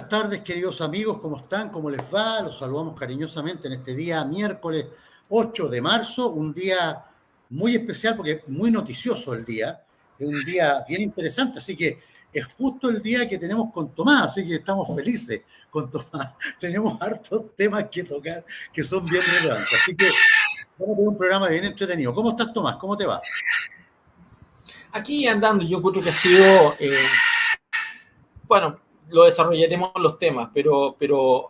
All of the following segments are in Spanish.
buenas tardes, queridos amigos, ¿cómo están? ¿Cómo les va? Los saludamos cariñosamente en este día miércoles 8 de marzo, un día muy especial porque es muy noticioso el día, es un día bien interesante, así que es justo el día que tenemos con Tomás, así que estamos felices con Tomás. Tenemos hartos temas que tocar que son bien relevantes, así que vamos a tener un programa bien entretenido. ¿Cómo estás, Tomás? ¿Cómo te va? Aquí andando, yo creo que ha sido, bueno, lo desarrollaremos en los temas, pero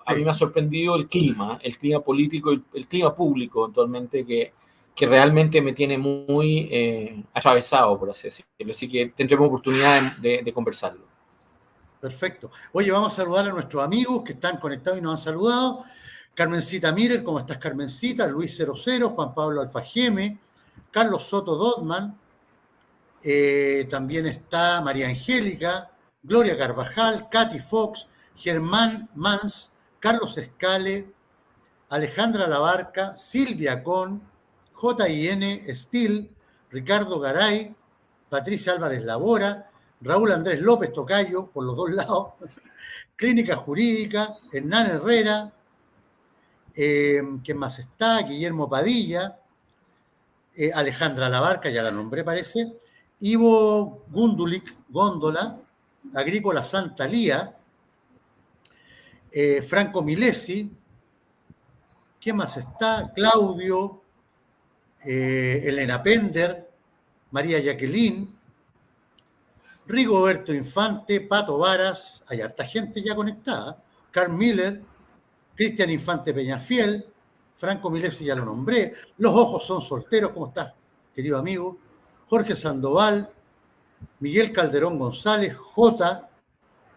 a mí me ha sorprendido el clima político, el clima público actualmente que realmente me tiene muy atravesado, por así decirlo. Así que tendremos oportunidad de conversarlo. Perfecto. Oye, vamos a saludar a nuestros amigos que están conectados y nos han saludado. Carmencita Mirer, ¿cómo estás, Carmencita? Luis 00, Juan Pablo Alfajeme, Carlos Soto Dotman, también está María Angélica, Gloria Carvajal, Katy Fox, Germán Mans, Carlos Escale, Alejandra Labarca, Silvia Con, J.I.N. Steel, Ricardo Garay, Patricia Álvarez Labora, Raúl Andrés López Tocayo, por los dos lados, Clínica Jurídica, Hernán Herrera, ¿quién más está? Guillermo Padilla, Alejandra Labarca, ya la nombré parece, Ivo Gundulik, Góndola, Agrícola Santa Lía, Franco Milesi, ¿quién más está? Claudio, Elena Pender, María Jacqueline, Rigoberto Infante, Pato Varas, hay harta gente ya conectada, Carl Miller, Cristian Infante Peñafiel, Franco Milesi ya lo nombré, Los Ojos Son Solteros, ¿cómo estás, querido amigo? Jorge Sandoval, Miguel Calderón González, J,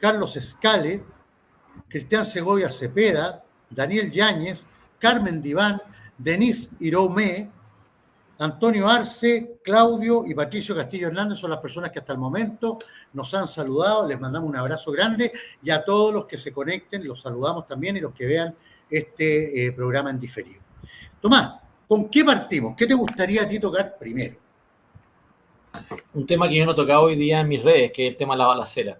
Carlos Escale, Cristian Segovia Cepeda, Daniel Yáñez, Carmen Diván, Denise Iroumé, Antonio Arce, Claudio y Patricio Castillo Hernández son las personas que hasta el momento nos han saludado. Les mandamos un abrazo grande y a todos los que se conecten los saludamos también y los que vean este programa en diferido. Tomás, ¿con qué partimos? ¿Qué te gustaría a ti tocar primero? Un tema que yo no he tocado hoy día en mis redes, que es el tema de la balacera.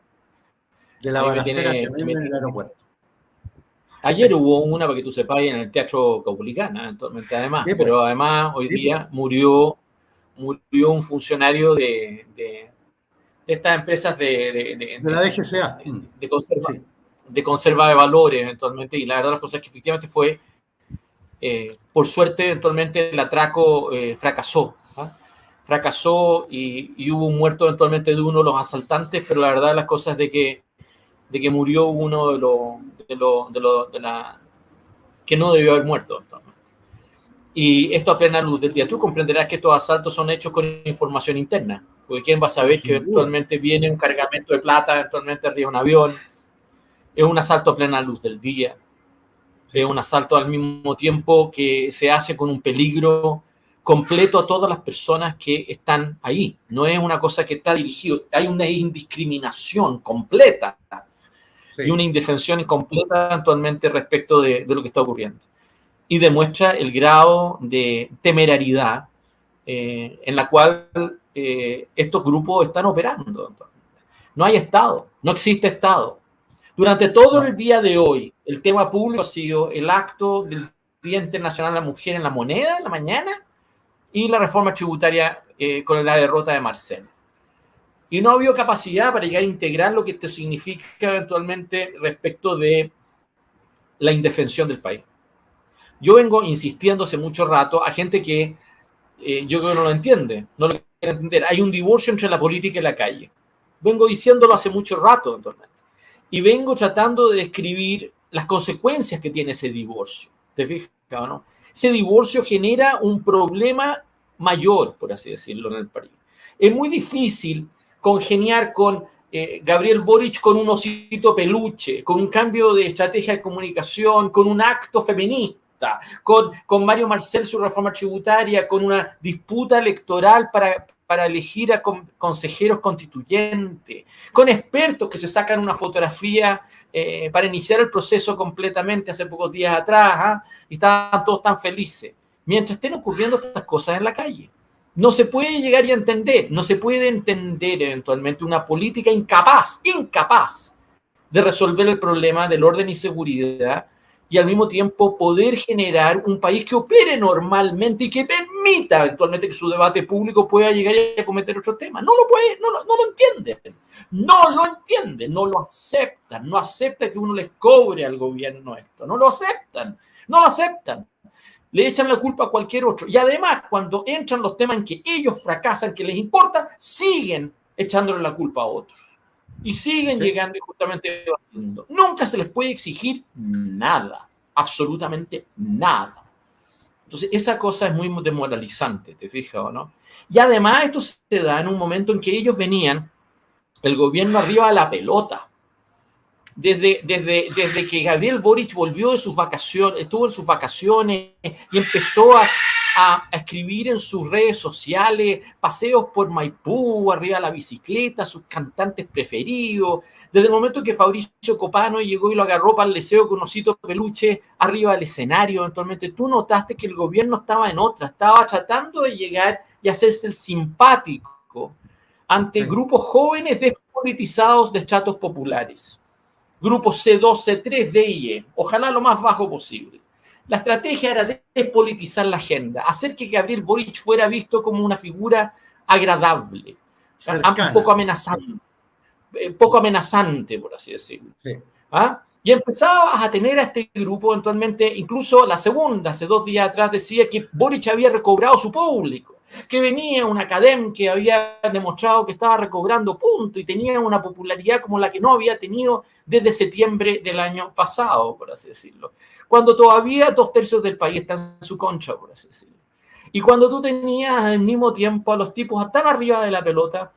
De la balacera tremenda en el aeropuerto. Ayer hubo una, para que tú sepas, en el Teatro Caupolicana, actualmente además, sí, pero además hoy día murió un funcionario de estas empresas de la DGCA. De conserva de valores eventualmente, y la verdad las cosas es que efectivamente fue, por suerte eventualmente el atraco fracasó. Fracasó y hubo un muerto eventualmente de uno de los asaltantes, pero la verdad las cosas es de que murió uno que no debió haber muerto. Y esto a plena luz del día. Tú comprenderás que estos asaltos son hechos con información interna, porque ¿quién va a saber que eventualmente viene un cargamento de plata, eventualmente arriba de un avión? Es un asalto a plena luz del día. Es un asalto al mismo tiempo que se hace con un peligro completo a todas las personas que están ahí. No es una cosa que está dirigido, hay una indiscriminación completa. Sí. Y una indefensión completa actualmente respecto de lo que está ocurriendo. Y demuestra el grado de temerariedad en la cual estos grupos están operando. No hay Estado, no existe Estado. Durante todo el día de hoy, el tema público ha sido el acto del Día Internacional de la Mujer en la Moneda, en la mañana, y la reforma tributaria con la derrota de Marcel. Y no ha habido capacidad para llegar a integrar lo que esto significa eventualmente respecto de la indefensión del país. Yo vengo insistiendo hace mucho rato a gente que yo creo que no lo entiende, no lo quiere entender. Hay un divorcio entre la política y la calle. Vengo diciéndolo hace mucho rato eventualmente. Y vengo tratando de describir las consecuencias que tiene ese divorcio. ¿Te fijas, no? Ese divorcio genera un problema mayor, por así decirlo, en el país. Es muy difícil congeniar con Gabriel Boric con un osito peluche, con un cambio de estrategia de comunicación, con un acto feminista, con Mario Marcel su reforma tributaria, con una disputa electoral para elegir a consejeros constituyentes, con expertos que se sacan una fotografía para iniciar el proceso completamente hace pocos días atrás, y estaban todos tan felices, mientras estén ocurriendo estas cosas en la calle. No se puede llegar a entender, no se puede entender eventualmente una política incapaz de resolver el problema del orden y seguridad y al mismo tiempo poder generar un país que opere normalmente y que permita eventualmente que su debate público pueda llegar a cometer otros temas. No lo puede, no lo entienden, no lo aceptan, no aceptan que uno les cobre al gobierno esto, no lo aceptan. Le echan la culpa a cualquier otro. Y además, cuando entran los temas en que ellos fracasan, que les importan, siguen echándole la culpa a otros. Y siguen llegando y justamente debatiendo. Nunca se les puede exigir nada, absolutamente nada. Entonces, esa cosa es muy demoralizante, ¿te fijas o no? Y además esto se da en un momento en que ellos venían, el gobierno arriba de la pelota. Desde que Gabriel Boric volvió de sus vacaciones, estuvo en sus vacaciones y empezó a escribir en sus redes sociales paseos por Maipú, arriba de la bicicleta, sus cantantes preferidos. Desde el momento que Fabricio Copano llegó y lo agarró para el deseo con osito peluche arriba del escenario, eventualmente tú notaste que el gobierno estaba en otra, estaba tratando de llegar y hacerse el simpático ante grupos jóvenes despolitizados de estratos populares. Grupos C2, C3, D y E, ojalá lo más bajo posible. La estrategia era despolitizar la agenda, hacer que Gabriel Boric fuera visto como una figura agradable, un poco amenazante, por así decirlo. Sí. ¿Ah? Y empezabas a tener a este grupo eventualmente, incluso la segunda, hace 2 días atrás, decía que Boric había recobrado su público, que venía un académico que había demostrado que estaba recobrando punto y tenía una popularidad como la que no había tenido desde septiembre del año pasado, por así decirlo. Cuando todavía 2/3 del país están en su contra, por así decirlo. Y cuando tú tenías al mismo tiempo a los tipos tan arriba de la pelota,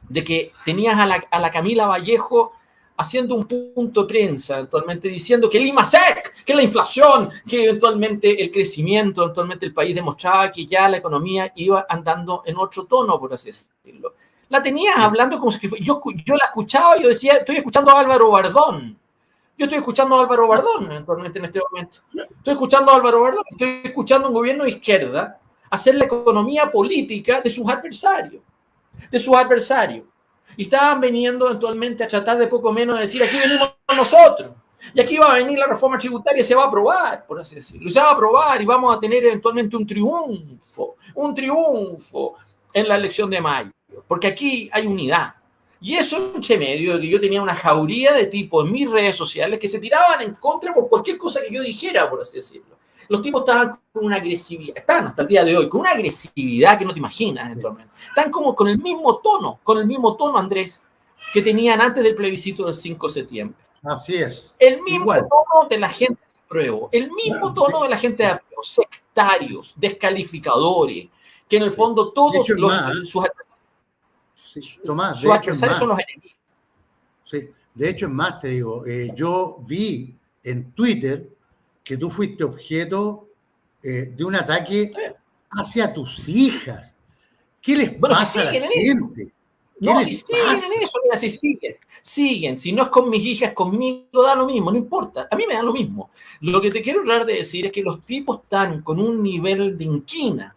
de que tenías a la Camila Vallejo haciendo un punto de prensa, eventualmente diciendo que el IMASEC, que la inflación, que eventualmente el crecimiento, eventualmente el país demostraba que ya la economía iba andando en otro tono, por así decirlo. La tenías hablando como si yo la escuchaba y yo decía, estoy escuchando a Álvaro Bardón. Yo estoy escuchando a Álvaro Bardón eventualmente en este momento. Estoy escuchando a Álvaro Bardón, estoy escuchando a un gobierno de izquierda hacer la economía política de sus adversarios. Y estaban viniendo eventualmente a tratar de poco menos de decir, aquí venimos nosotros, y aquí va a venir la reforma tributaria y se va a aprobar, por así decirlo, y se va a aprobar y vamos a tener eventualmente un triunfo en la elección de mayo, porque aquí hay unidad. Y eso entre medio de que yo tenía una jauría de tipos en mis redes sociales que se tiraban en contra por cualquier cosa que yo dijera, por así decirlo. Los tipos estaban con una agresividad, están hasta el día de hoy, con una agresividad que no te imaginas eventualmente. Están como con el mismo tono, Andrés, que tenían antes del plebiscito del 5 de septiembre. Así es. El mismo tono de la gente de apruebo, el mismo tono de la gente de apruebo, sectarios, descalificadores, que en el fondo todos sus adversarios son los enemigos. Sí, de hecho es más, te digo, yo vi en Twitter que tú fuiste objeto de un ataque hacia tus hijas. ¿Qué les pasa a la gente? No, si siguen en eso, mira, si siguen. Si no es con mis hijas, conmigo da lo mismo, no importa. A mí me da lo mismo. Lo que te quiero tratar de decir es que los tipos están con un nivel de inquina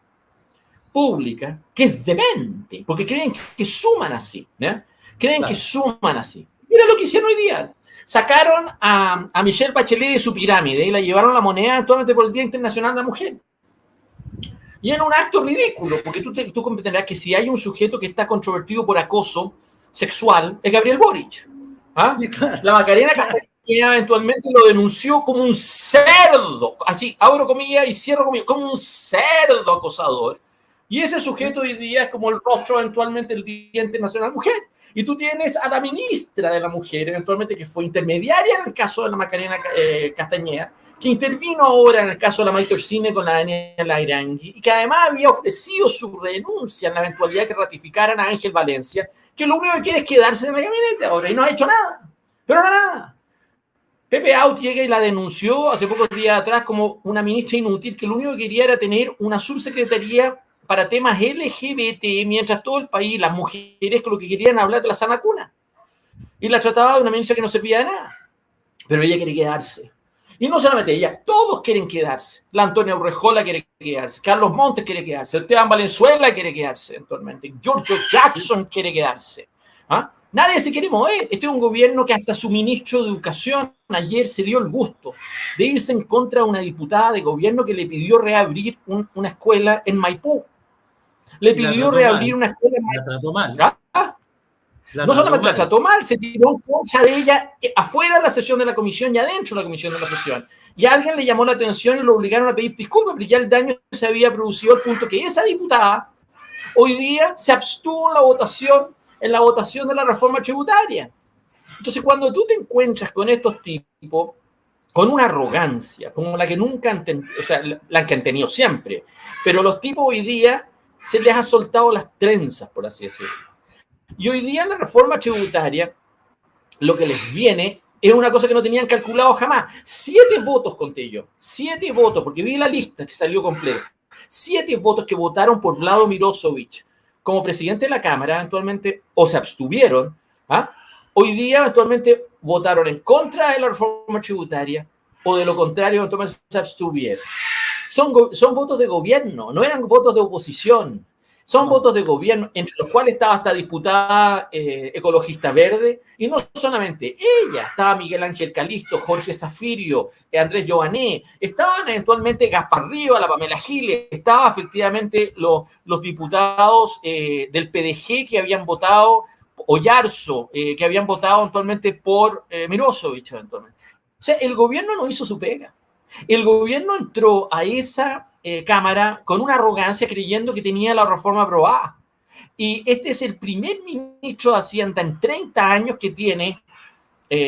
pública que es demente, porque creen que suman así, ¿ya? Que suman así. Mira lo que hicieron hoy día. Sacaron a Michelle Bachelet de su pirámide y la llevaron a la moneda actualmente por el Día Internacional de la Mujer. Y era un acto ridículo, porque tú comprenderás que si hay un sujeto que está controvertido por acoso sexual, es Gabriel Boric. ¿Ah? Sí, claro. La Macarena Castañeda eventualmente lo denunció como un cerdo, así, abro comillas y cierro comillas, como un cerdo acosador. Y ese sujeto hoy día es como el rostro eventualmente del Día Internacional de la Mujer. Y tú tienes a la ministra de la Mujer, eventualmente, que fue intermediaria en el caso de la Macarena Castañeda, que intervino ahora en el caso de la Maite Orsini con la Daniela Irangui, y que además había ofrecido su renuncia en la eventualidad que ratificaran a Ángel Valencia, que lo único que quiere es quedarse en el gabinete ahora, y no ha hecho nada. Pero nada. Pepe Out llega y la denunció hace pocos días atrás como una ministra inútil, que lo único que quería era tener una subsecretaría para temas LGBT, mientras todo el país, las mujeres, con lo que querían hablar de la sana cuna. Y la trataba de una ministra que no servía de nada. Pero ella quiere quedarse. Y no solamente ella, todos quieren quedarse. La Antonia Urrejola quiere quedarse. Carlos Montes quiere quedarse. Esteban Valenzuela quiere quedarse, eventualmente. Giorgio Jackson quiere quedarse. ¿Ah? Nadie se quiere mover. Este es un gobierno que hasta su ministro de Educación ayer se dio el gusto de irse en contra de una diputada de gobierno que le pidió reabrir una escuela en Maipú. Le pidió reabrir una escuela en Maipú. La trató mal. ¿Ah? No solamente la trató mal, se tiró en contra de ella afuera de la sesión de la comisión y adentro de la comisión de la sesión. Y alguien le llamó la atención y lo obligaron a pedir disculpas, porque ya el daño se había producido al punto que esa diputada hoy día se abstuvo en la votación de la reforma tributaria. Entonces, cuando tú te encuentras con estos tipos, con una arrogancia, como la que nunca han tenido, o sea, la que han tenido siempre, pero los tipos hoy día se les ha soltado las trenzas, por así decirlo. Y hoy día en la reforma tributaria, lo que les viene es una cosa que no tenían calculado jamás. 7 votos conté yo. 7 votos, porque vi la lista que salió completa. 7 votos que votaron por Vlado Mirosevic como presidente de la Cámara, eventualmente, o se abstuvieron, hoy día eventualmente votaron en contra de la reforma tributaria, o de lo contrario, eventualmente se abstuvieron. Son votos de gobierno, no eran votos de oposición. Son votos de gobierno, entre los cuales estaba esta diputada ecologista verde, y no solamente ella, estaba Miguel Ángel Calisto, Jorge Zafirio, Andrés Giované, estaban eventualmente Gaspar Rivas, la Pamela Giles, estaban efectivamente los diputados del PDG que habían votado, Oyarzo, que habían votado eventualmente por Mirosevic, eventualmente. O sea, el gobierno no hizo su pega. El gobierno entró a esa Cámara con una arrogancia creyendo que tenía la reforma aprobada. Y este es el primer ministro de Hacienda en 30 años que tiene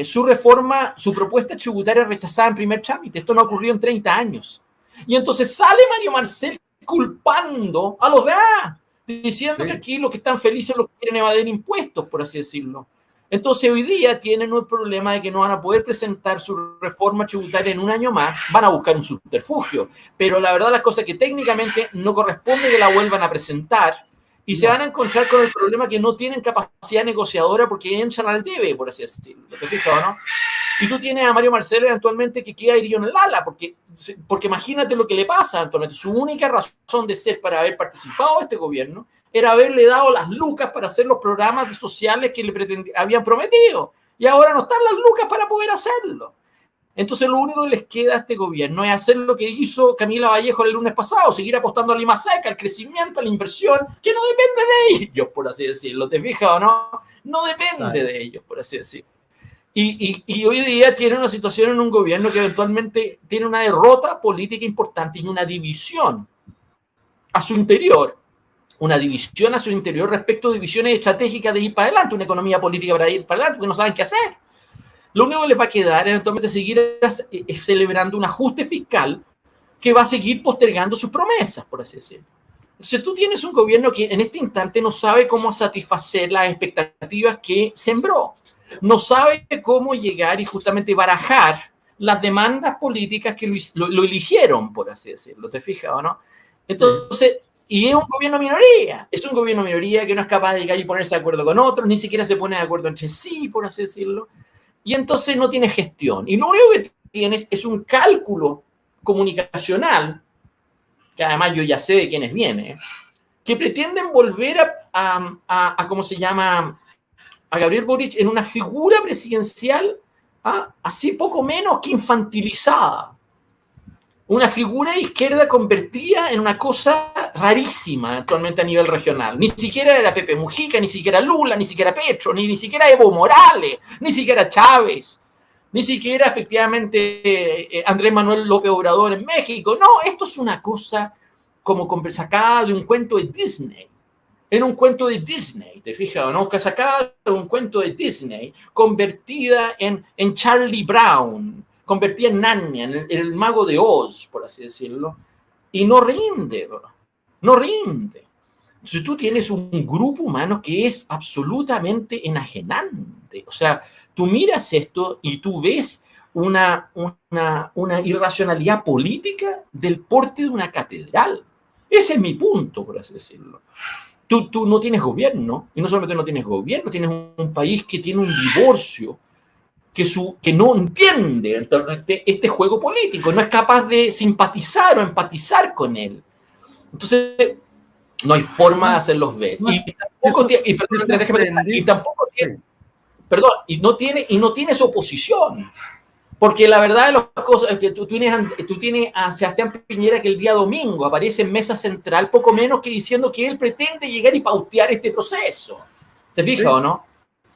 su reforma, su propuesta tributaria rechazada en primer trámite. Esto no ha ocurrido en 30 años. Y entonces sale Mario Marcel culpando a los demás, diciendo que aquí los que están felices los que quieren evadir impuestos, por así decirlo. Entonces hoy día tienen un problema de que no van a poder presentar su reforma tributaria en un año más, van a buscar un subterfugio, pero la verdad las cosas que técnicamente no corresponde que la vuelvan a presentar y se van a encontrar con el problema que no tienen capacidad negociadora porque entran al debe, por así decirlo, ¿te fijas o no? Y tú tienes a Mario Marcel eventualmente que queda herido en el ala, porque imagínate lo que le pasa eventualmente. Su única razón de ser para haber participado de este gobierno era haberle dado las lucas para hacer los programas sociales que le habían prometido. Y ahora no están las lucas para poder hacerlo. Entonces lo único que les queda a este gobierno es hacer lo que hizo Camila Vallejo el lunes pasado, seguir apostando a la IMASEC, al crecimiento, a la inversión, que no depende de ellos, por así decirlo. ¿Te fijas o no? No depende de ellos, por así decirlo. Y hoy día tiene una situación en un gobierno que eventualmente tiene una derrota política importante y una división a su interior. Una división a su interior respecto de visiones estratégicas de ir para adelante, una economía política para ir para adelante, porque no saben qué hacer. Lo único que les va a quedar es eventualmente seguir celebrando un ajuste fiscal que va a seguir postergando sus promesas, por así decirlo. Entonces tú tienes un gobierno que en este instante no sabe cómo satisfacer las expectativas que sembró. No sabe cómo llegar y justamente barajar las demandas políticas que lo eligieron, por así decirlo. ¿Te fijas o no? Entonces... Y es un gobierno minoría, es un gobierno minoría que no es capaz de llegar y ponerse de acuerdo con otros, ni siquiera se pone de acuerdo entre sí, por así decirlo. Y entonces no tiene gestión. Y lo único que tienes es un cálculo comunicacional, que además yo ya sé de quiénes viene, que pretenden volver a ¿cómo se llama?, a Gabriel Boric en una figura presidencial así poco menos que infantilizada. Una figura de izquierda convertida en una cosa rarísima actualmente a nivel regional. Ni siquiera era Pepe Mujica, ni siquiera Lula, ni siquiera Petro, ni siquiera Evo Morales, ni siquiera Chávez, ni siquiera efectivamente Andrés Manuel López Obrador en México. No, esto es una cosa como sacada de un cuento de Disney. En un cuento de Disney, ¿te fijas? ¿No? Que sacada de un cuento de Disney, convertida en Charlie Brown, convertida en Narnia, en el mago de Oz, por así decirlo, y no rinde, bro. No rinde. Entonces tú tienes un grupo humano que es absolutamente enajenante. O sea, tú miras esto y tú ves una irracionalidad política del porte de una catedral. Ese es mi punto, por así decirlo. Tú no tienes gobierno, y no solamente no tienes gobierno, tienes un país que tiene un divorcio, que no entiende este juego político, no es capaz de simpatizar o empatizar con él. Entonces, no hay forma de hacerlos ver. Y tampoco perdón, y no tienes oposición. Porque la verdad de las cosas es que tú tienes a Sebastián Piñera que el día domingo aparece en mesa central poco menos que diciendo que él pretende llegar y pautear este proceso. ¿Te fijas o no?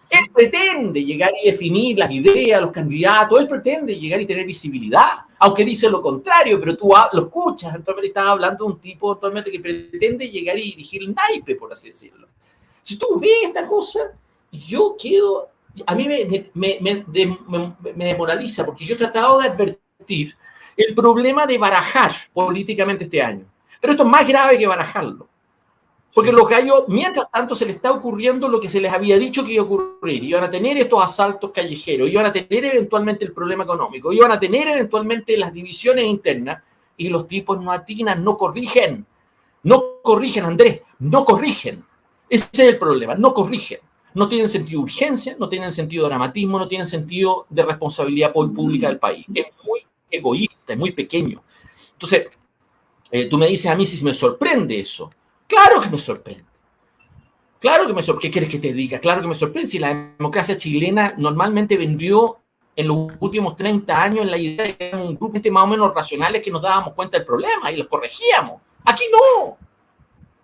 Él pretende llegar y definir las ideas, los candidatos, él pretende llegar y tener visibilidad, aunque dice lo contrario, pero tú lo escuchas, actualmente estás hablando de un tipo actualmente que pretende llegar y dirigir el naipe, por así decirlo. Si tú ves esta cosa, yo quedo... A mí me demoraliza, porque yo he tratado de advertir el problema de barajar políticamente este año. Pero esto es más grave que barajarlo. Porque los gallos, mientras tanto, se les está ocurriendo lo que se les había dicho que iba a ocurrir. Iban a tener estos asaltos callejeros, iban a tener eventualmente el problema económico, iban a tener eventualmente las divisiones internas, y los tipos no atinan, no corrigen. No corrigen, Andrés, no corrigen. Ese es el problema, no corrigen. No tienen sentido de urgencia, no tienen sentido de dramatismo, no tienen sentido de responsabilidad pública del país. Es muy egoísta, es muy pequeño. Entonces, tú me dices a mí si me sorprende eso. Claro que me sorprende. Claro que me sorprende. ¿Qué quieres que te diga? Claro que me sorprende. Si la democracia chilena normalmente vendió en los últimos 30 años la idea de que éramos un grupo de más o menos racionales que nos dábamos cuenta del problema y los corregíamos. Aquí no.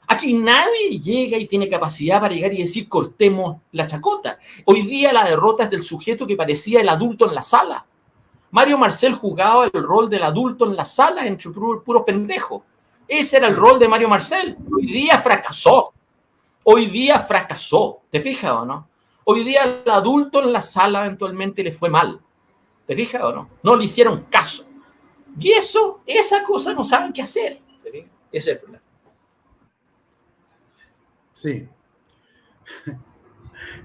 Aquí nadie llega y tiene capacidad para llegar y decir cortemos la chacota. Hoy día la derrota es del sujeto que parecía el adulto en la sala. Mario Marcel jugaba el rol del adulto en la sala entre puros pendejos. Ese era el rol de Mario Marcel. Hoy día fracasó. Hoy día fracasó. ¿Te fijas o no? Hoy día el adulto en la sala eventualmente le fue mal. ¿Te fijas o no? No le hicieron caso. Y esa cosa no saben qué hacer. Ese es el problema. Sí.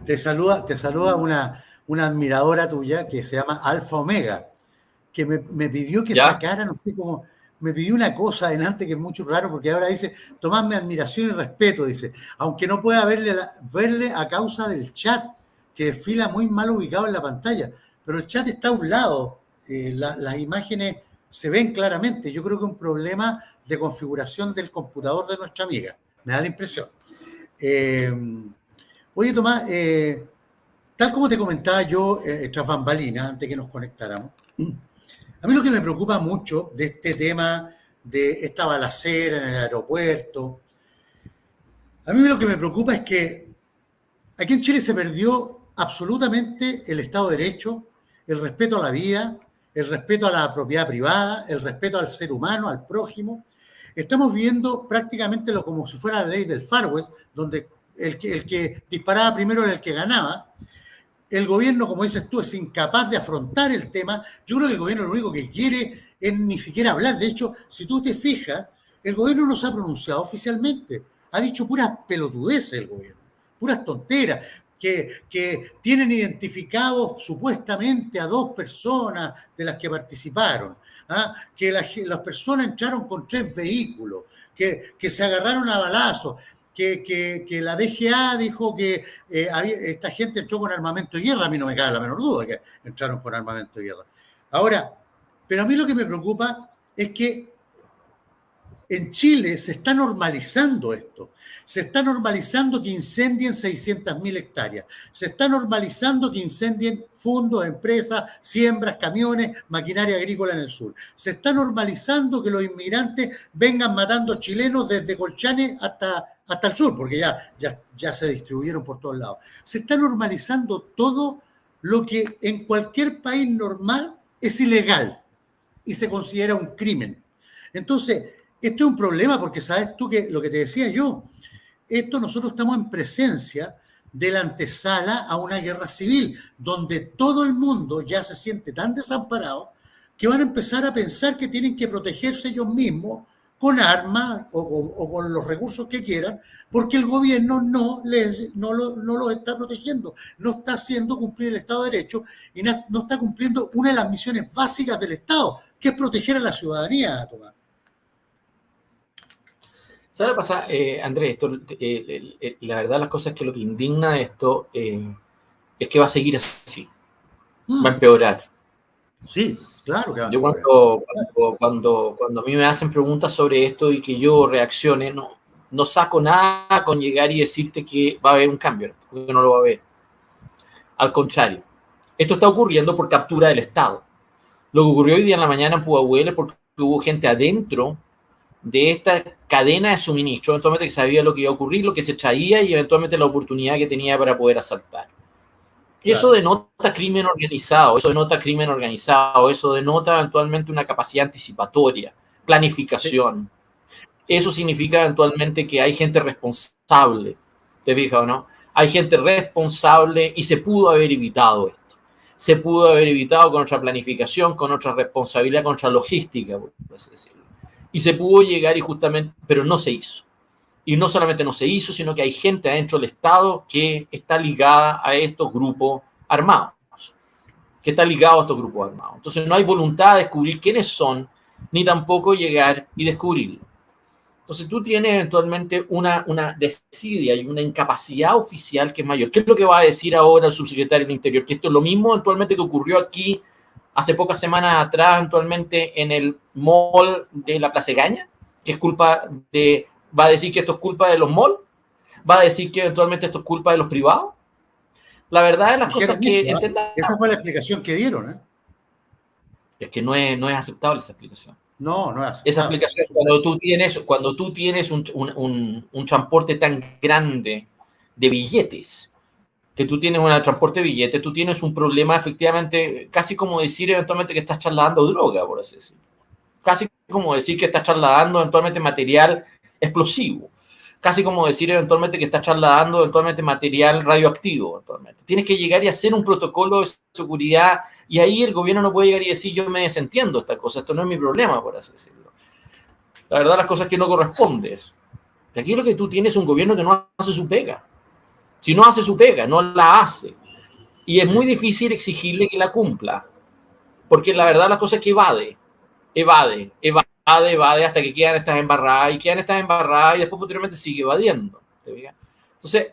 Te saluda una admiradora tuya que se llama Alfa Omega, que me pidió que sacara, no sé cómo, me pidió una cosa adelante que es mucho raro, porque ahora dice, tomadme admiración y respeto, dice, aunque no pueda verle a causa del chat, que desfila muy mal ubicado en la pantalla, pero el chat está a un lado, las imágenes se ven claramente. Yo creo que es un problema de configuración del computador de nuestra amiga, me da la impresión. Oye, Tomás, tal como te comentaba yo tras bambalinas, antes que nos conectáramos, a mí lo que me preocupa mucho de este tema, de esta balacera en el aeropuerto, a mí lo que me preocupa es que aquí en Chile se perdió absolutamente el Estado de Derecho, el respeto a la vida, el respeto a la propiedad privada, el respeto al ser humano, al prójimo. Estamos viendo prácticamente como si fuera la ley del Far West, donde el que disparaba primero era el que ganaba. El gobierno, como dices tú, es incapaz de afrontar el tema. Yo creo que el gobierno lo único que quiere es ni siquiera hablar. De hecho, si tú te fijas, el gobierno no se ha pronunciado oficialmente. Ha dicho puras pelotudeces el gobierno, puras tonteras, que tienen identificados supuestamente a 2 personas de las que participaron, que las personas entraron con 3 vehículos, que se agarraron a balazos, que la DGA dijo que esta gente entró con armamento de guerra. A mí no me cabe la menor duda que entraron con armamento de guerra. Ahora, pero a mí lo que me preocupa es que en Chile se está normalizando esto. Se está normalizando que incendien 600.000 hectáreas. Se está normalizando que incendien fondos, empresas, siembras, camiones, maquinaria agrícola en el sur. Se está normalizando que los inmigrantes vengan matando chilenos desde Colchane hasta el sur, porque ya se distribuyeron por todos lados. Se está normalizando todo lo que en cualquier país normal es ilegal y se considera un crimen. Entonces, esto es un problema porque sabes tú que lo que te decía yo, nosotros estamos en presencia de la antesala a una guerra civil, donde todo el mundo ya se siente tan desamparado que van a empezar a pensar que tienen que protegerse ellos mismos con armas o con los recursos que quieran, porque el gobierno no los está protegiendo, no está haciendo cumplir el Estado de Derecho y no está cumpliendo una de las misiones básicas del Estado, que es proteger a la ciudadanía, Tomás. ¿Sabes lo que pasa, Andrés? La verdad, las cosas es que lo que indigna de esto es que va a seguir así. Va a empeorar. Sí, claro que va a empeorar. Yo cuando a mí me hacen preguntas sobre esto y que yo reaccione, no saco nada con llegar y decirte que va a haber un cambio, porque no lo va a haber. Al contrario, esto está ocurriendo por captura del Estado. Lo que ocurrió hoy día en la mañana en Pudahuel es porque hubo gente adentro de esta cadena de suministro, eventualmente que sabía lo que iba a ocurrir, lo que se traía y eventualmente la oportunidad que tenía para poder asaltar. Y eso denota crimen organizado, eso denota eventualmente una capacidad anticipatoria, planificación. Eso significa eventualmente que hay gente responsable, ¿te fijas o no? Hay gente responsable y se pudo haber evitado esto. Se pudo haber evitado con otra planificación, con otra responsabilidad, con otra logística, por así decirlo. Y se pudo llegar y justamente, pero no se hizo. Y no solamente no se hizo, sino que hay gente adentro del Estado que está ligada a estos grupos armados. Entonces no hay voluntad de descubrir quiénes son, ni tampoco llegar y descubrirlo. Entonces tú tienes eventualmente una desidia y una incapacidad oficial que es mayor. ¿Qué es lo que va a decir ahora el subsecretario del Interior? Que esto es lo mismo eventualmente que ocurrió aquí hace pocas semanas atrás, eventualmente en el mall de la Plaza Egaña, que es culpa de... ¿Va a decir que esto es culpa de los malls? ¿Va a decir que eventualmente esto es culpa de los privados? La verdad es las cosas que... Esa fue la explicación que dieron, ¿eh? Es que no es aceptable esa explicación. No es aceptable. Esa explicación, cuando tú tienes un transporte tan grande de billetes, que tú tienes un transporte de billetes, tú tienes un problema efectivamente, casi como decir eventualmente que estás trasladando droga, por así decirlo. Casi como decir que estás trasladando eventualmente material explosivo. Casi como decir eventualmente que estás trasladando eventualmente material radioactivo. Eventualmente. Tienes que llegar y hacer un protocolo de seguridad y ahí el gobierno no puede llegar y decir yo me desentiendo de esta cosa, esto no es mi problema, por así decirlo. La verdad las cosas que no corresponde eso. Aquí lo que tú tienes es un gobierno que no hace su pega. Si no hace su pega, no la hace. Y es muy difícil exigirle que la cumpla. Porque la verdad las cosas es que evade hasta que quedan estas embarradas y después posteriormente sigue evadiendo. Entonces,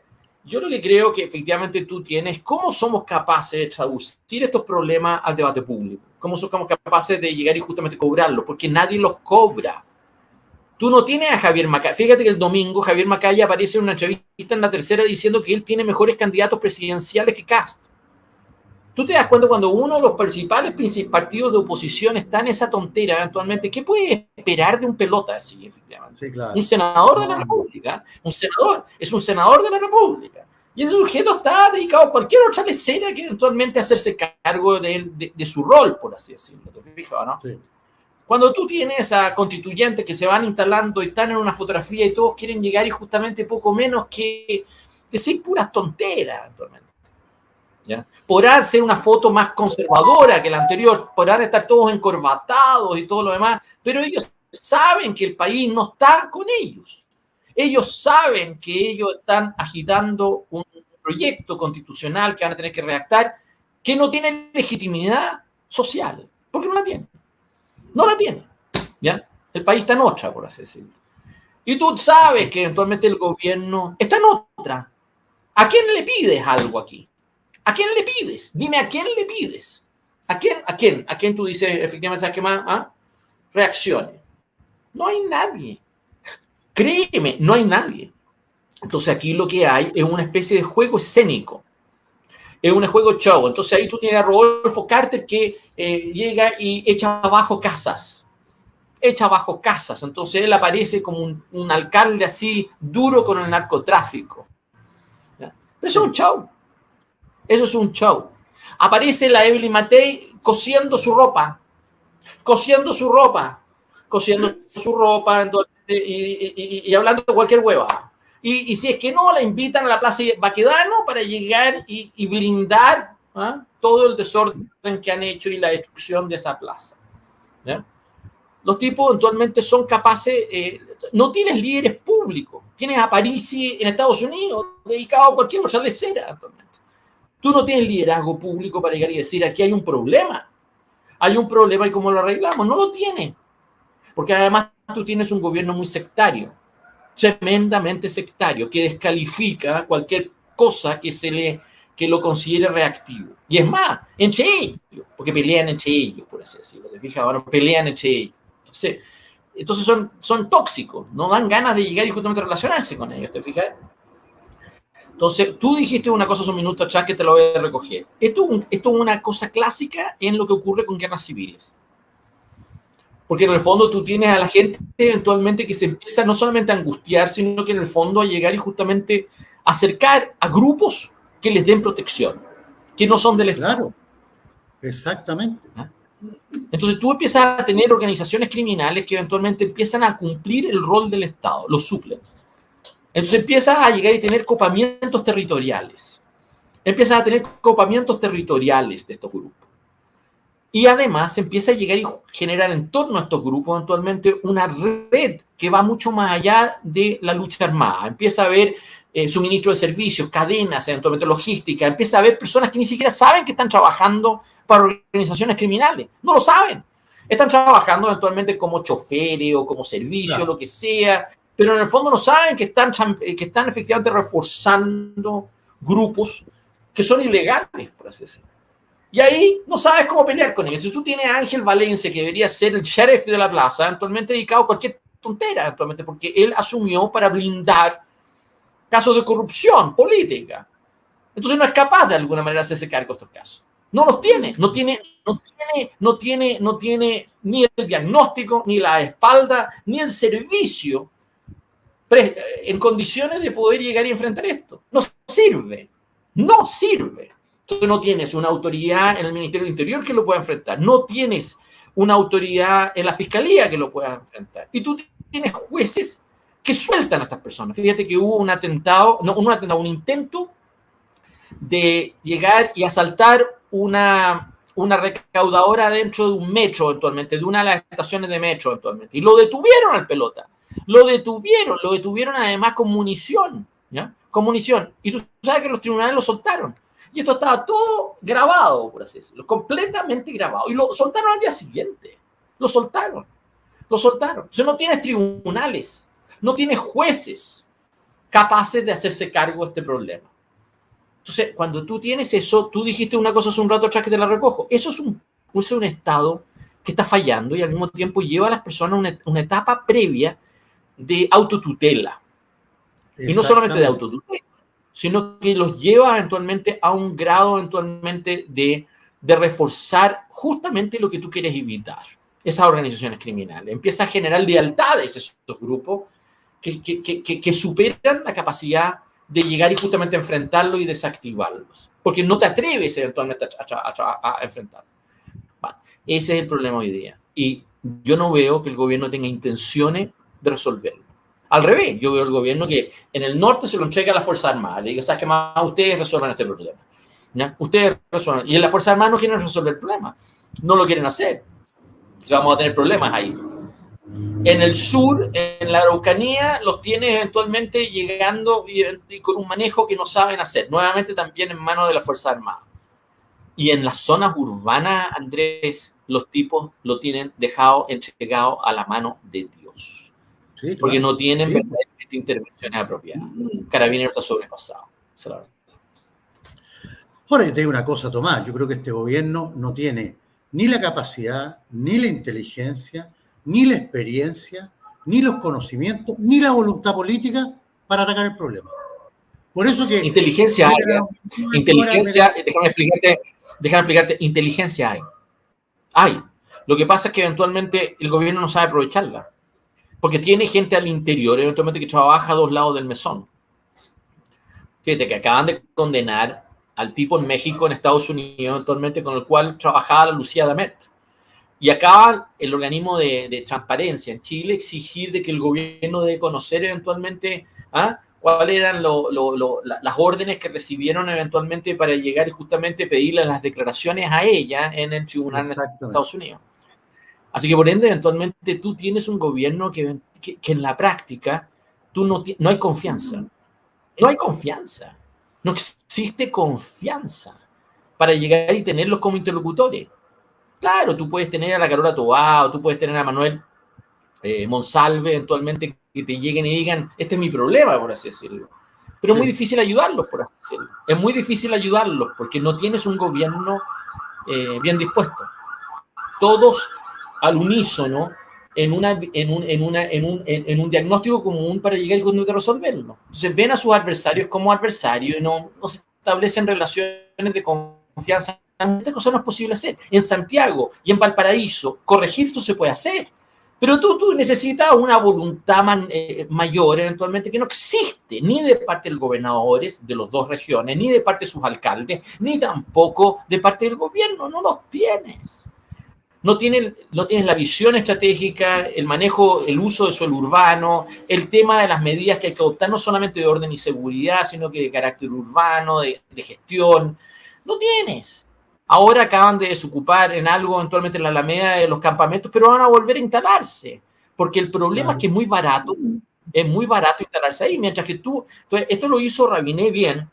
yo lo que creo que efectivamente tú tienes, ¿cómo somos capaces de traducir estos problemas al debate público? ¿Cómo somos capaces de llegar y justamente cobrarlos? Porque nadie los cobra. Tú no tienes a Javier Macaya. Fíjate que el domingo Javier Macaya aparece en una entrevista en La Tercera diciendo que él tiene mejores candidatos presidenciales que Kast. Tú te das cuenta cuando uno de los principales partidos de oposición está en esa tontera eventualmente, ¿qué puede esperar de un pelota así, efectivamente? Sí, claro. Un senador de la República, es un senador de la República. Y ese sujeto está dedicado a cualquier otra lecera que eventualmente hacerse cargo de su rol, por así decirlo. ¿Te fijas, no? Sí. Cuando tú tienes a constituyentes que se van instalando y están en una fotografía y todos quieren llegar y justamente poco menos que decir puras tonteras, eventualmente. ¿Ya? Podrán ser una foto más conservadora que la anterior, podrán estar todos encorbatados y todo lo demás, pero ellos saben que el país no está con ellos. Ellos saben que ellos están agitando un proyecto constitucional que van a tener que redactar que no tiene legitimidad social, porque no la tiene. No la tiene. ¿Ya? El país está en otra, por así decirlo. Y tú sabes que eventualmente el gobierno está en otra. ¿A quién le pides algo aquí? ¿A quién le pides? Dime, ¿a quién le pides? ¿A quién? ¿A quién? ¿A quién tú dices, efectivamente, sabes qué más? ¿Ah? Reaccione. No hay nadie. Créeme, no hay nadie. Entonces aquí lo que hay es una especie de juego escénico. Es un juego show. Entonces ahí tú tienes a Rodolfo Carter que llega y echa abajo casas. Entonces él aparece como un alcalde así duro con el narcotráfico. ¿Ya? Pero eso es un show. Eso es un show. Aparece la Evelyn Matei cosiendo su ropa y hablando de cualquier hueva. Y si es que no, la invitan a la Plaza Baquedano para llegar y blindar todo el desorden que han hecho y la destrucción de esa plaza. ¿Ya? Los tipos eventualmente son capaces, no tienes líderes públicos, tienes a Parisi en Estados Unidos dedicado a cualquier otra lecera. Tú no tienes liderazgo público para llegar y decir aquí hay un problema. Hay un problema y cómo lo arreglamos. No lo tiene. Porque además tú tienes un gobierno muy sectario, tremendamente sectario, que descalifica cualquier cosa que lo considere reactivo. Y es más, entre ellos, porque pelean entre ellos, por así decirlo. ¿Te fijas? Ahora pelean entre ellos. Entonces son tóxicos, no dan ganas de llegar y justamente relacionarse con ellos. ¿Te fijas? Entonces, tú dijiste una cosa hace un minuto atrás que te lo voy a recoger. Esto es una cosa clásica en lo que ocurre con guerras civiles. Porque en el fondo tú tienes a la gente eventualmente que se empieza no solamente a angustiar, sino que en el fondo a llegar y justamente acercar a grupos que les den protección, que no son del Estado. Claro, exactamente. ¿Ah? Entonces tú empiezas a tener organizaciones criminales que eventualmente empiezan a cumplir el rol del Estado, lo suplen. Entonces empiezas a llegar y tener copamientos territoriales. Empiezas a tener copamientos territoriales de estos grupos. Y además empieza a llegar y generar en torno a estos grupos eventualmente una red que va mucho más allá de la lucha armada. Empieza a haber suministro de servicios, cadenas, eventualmente logística. Empieza a haber personas que ni siquiera saben que están trabajando para organizaciones criminales. No lo saben. Están trabajando eventualmente como choferes o como servicio, claro, lo que sea. Pero en el fondo no saben que están efectivamente reforzando grupos que son ilegales, por así decirlo. Y ahí no sabes cómo pelear con ellos. Si tú tienes a Ángel Valencia, que debería ser el sheriff de la plaza, eventualmente dedicado a cualquier tontera, eventualmente, porque él asumió para blindar casos de corrupción política. Entonces no es capaz de alguna manera hacerse cargo de estos casos. No los tiene. No tiene ni el diagnóstico, ni la espalda, ni el servicio en condiciones de poder llegar y enfrentar esto. No sirve. No sirve. Entonces no tienes una autoridad en el Ministerio del Interior que lo pueda enfrentar. No tienes una autoridad en la Fiscalía que lo pueda enfrentar. Y tú tienes jueces que sueltan a estas personas. Fíjate que hubo un intento de llegar y asaltar una recaudadora dentro de un metro, eventualmente, de una de las estaciones de metro, eventualmente. Y lo detuvieron al pelota. Lo detuvieron además con munición, ¿ya? Con munición. Y tú sabes que los tribunales lo soltaron. Y esto estaba todo grabado, por así decirlo, completamente grabado. Y lo soltaron al día siguiente. Lo soltaron. O sea, no tienes tribunales, no tienes jueces capaces de hacerse cargo de este problema. Entonces, cuando tú tienes eso, tú dijiste una cosa hace un rato atrás que te la recojo. Eso es un Estado que está fallando y al mismo tiempo lleva a las personas a una etapa previa de autotutela. Y no solamente de autotutela, sino que los lleva eventualmente a un grado eventualmente de reforzar justamente lo que tú quieres evitar, esas organizaciones criminales. Empieza a generar lealtades a esos grupos que superan la capacidad de llegar y justamente enfrentarlos y desactivarlos, porque no te atreves eventualmente a enfrentarlos. Bueno, ese es el problema hoy día. Y yo no veo que el gobierno tenga intenciones de resolverlo. Al revés, yo veo el gobierno que en el norte se lo entrega a la Fuerza Armada. Le digo, ¿sabes qué más? Ustedes resuelvan este problema. ¿Ya? Ustedes resuelvan. Y en la Fuerza Armada no quieren resolver el problema. No lo quieren hacer. Entonces vamos a tener problemas ahí. En el sur, en la Araucanía, los tienes eventualmente llegando y con un manejo que no saben hacer. Nuevamente también en manos de la Fuerza Armada. Y en las zonas urbanas, Andrés, los tipos lo tienen dejado entregado a la mano de Dios. Sí, claro. Porque no tienen verdaderamente intervenciones apropiadas. Carabineros está sobrepasado. Esa es la verdad. Ahora, yo te digo una cosa, Tomás. Yo creo que este gobierno no tiene ni la capacidad, ni la inteligencia, ni la experiencia, ni los conocimientos, ni la voluntad política para atacar el problema. Por eso que... Inteligencia hay. Inteligencia, déjame explicarte, inteligencia hay. Hay. Lo que pasa es que eventualmente el gobierno no sabe aprovecharla. Porque tiene gente al interior, eventualmente, que trabaja a dos lados del mesón. Fíjate que acaban de condenar al tipo en México, en Estados Unidos, eventualmente, con el cual trabajaba la Lucía Damert. Y acaba el organismo de transparencia en Chile exigir de que el gobierno debe conocer eventualmente cuáles eran las órdenes que recibieron eventualmente para llegar y justamente pedirle las declaraciones a ella en el tribunal de Estados Unidos. Así que, por ende, eventualmente tú tienes un gobierno que en la práctica no hay confianza. No hay confianza. No existe confianza para llegar y tenerlos como interlocutores. Claro, tú puedes tener a la Carola Tobá, tú puedes tener a Manuel Monsalve, eventualmente, que te lleguen y digan, este es mi problema, por así decirlo. Pero es muy difícil ayudarlos, por así decirlo. Es muy difícil ayudarlos porque no tienes un gobierno bien dispuesto. Todos al unísono en un diagnóstico común para llegar y resolverlo. Entonces ven a sus adversarios como adversarios y no se establecen relaciones de confianza. Esta cosa no es posible hacer. En Santiago y en Valparaíso, corregir esto se puede hacer. Pero tú necesitas una voluntad mayor, eventualmente, que no existe, ni de parte de los gobernadores de las dos regiones, ni de parte de sus alcaldes, ni tampoco de parte del gobierno. No los tienes. No tienes la visión estratégica, el manejo, el uso de suelo urbano, el tema de las medidas que hay que adoptar, no solamente de orden y seguridad, sino que de carácter urbano, de gestión. No tienes. Ahora acaban de desocupar en algo, eventualmente en la Alameda, de los campamentos, pero van a volver a instalarse, porque el problema es que es muy barato instalarse ahí, mientras que entonces, esto lo hizo Rabinet bien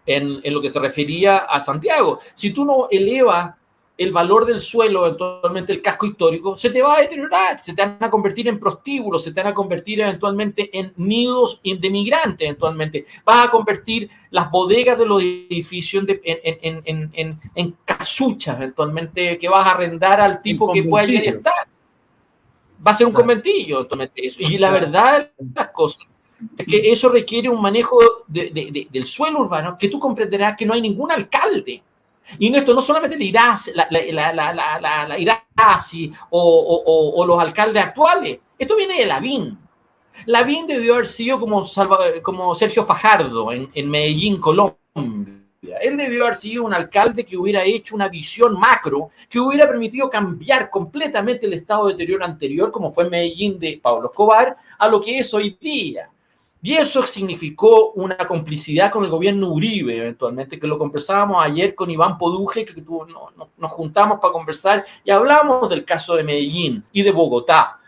en lo que se refería a Santiago. Si tú no elevas el valor del suelo, eventualmente el casco histórico, se te va a deteriorar, se te van a convertir en prostíbulos, se te van a convertir eventualmente en nidos de migrantes, eventualmente. Vas a convertir las bodegas de los edificios en casuchas, eventualmente, que vas a arrendar al tipo que pueda llegar a estar. Va a ser un conventillo, eventualmente eso. Y la verdad, las cosas es que eso requiere un manejo del suelo urbano que tú comprenderás que no hay ningún alcalde. Y esto no solamente la Irasi o los alcaldes actuales, esto viene de Lavín. Lavín debió haber sido como Sergio Fajardo en Medellín, Colombia. Él debió haber sido un alcalde que hubiera hecho una visión macro, que hubiera permitido cambiar completamente el estado de deterioro anterior, como fue en Medellín de Pablo Escobar, a lo que es hoy día. Y eso significó una complicidad con el gobierno Uribe, eventualmente, que lo conversábamos ayer con Iván Poduje, que nos juntamos para conversar y hablamos del caso de Medellín y de Bogotá.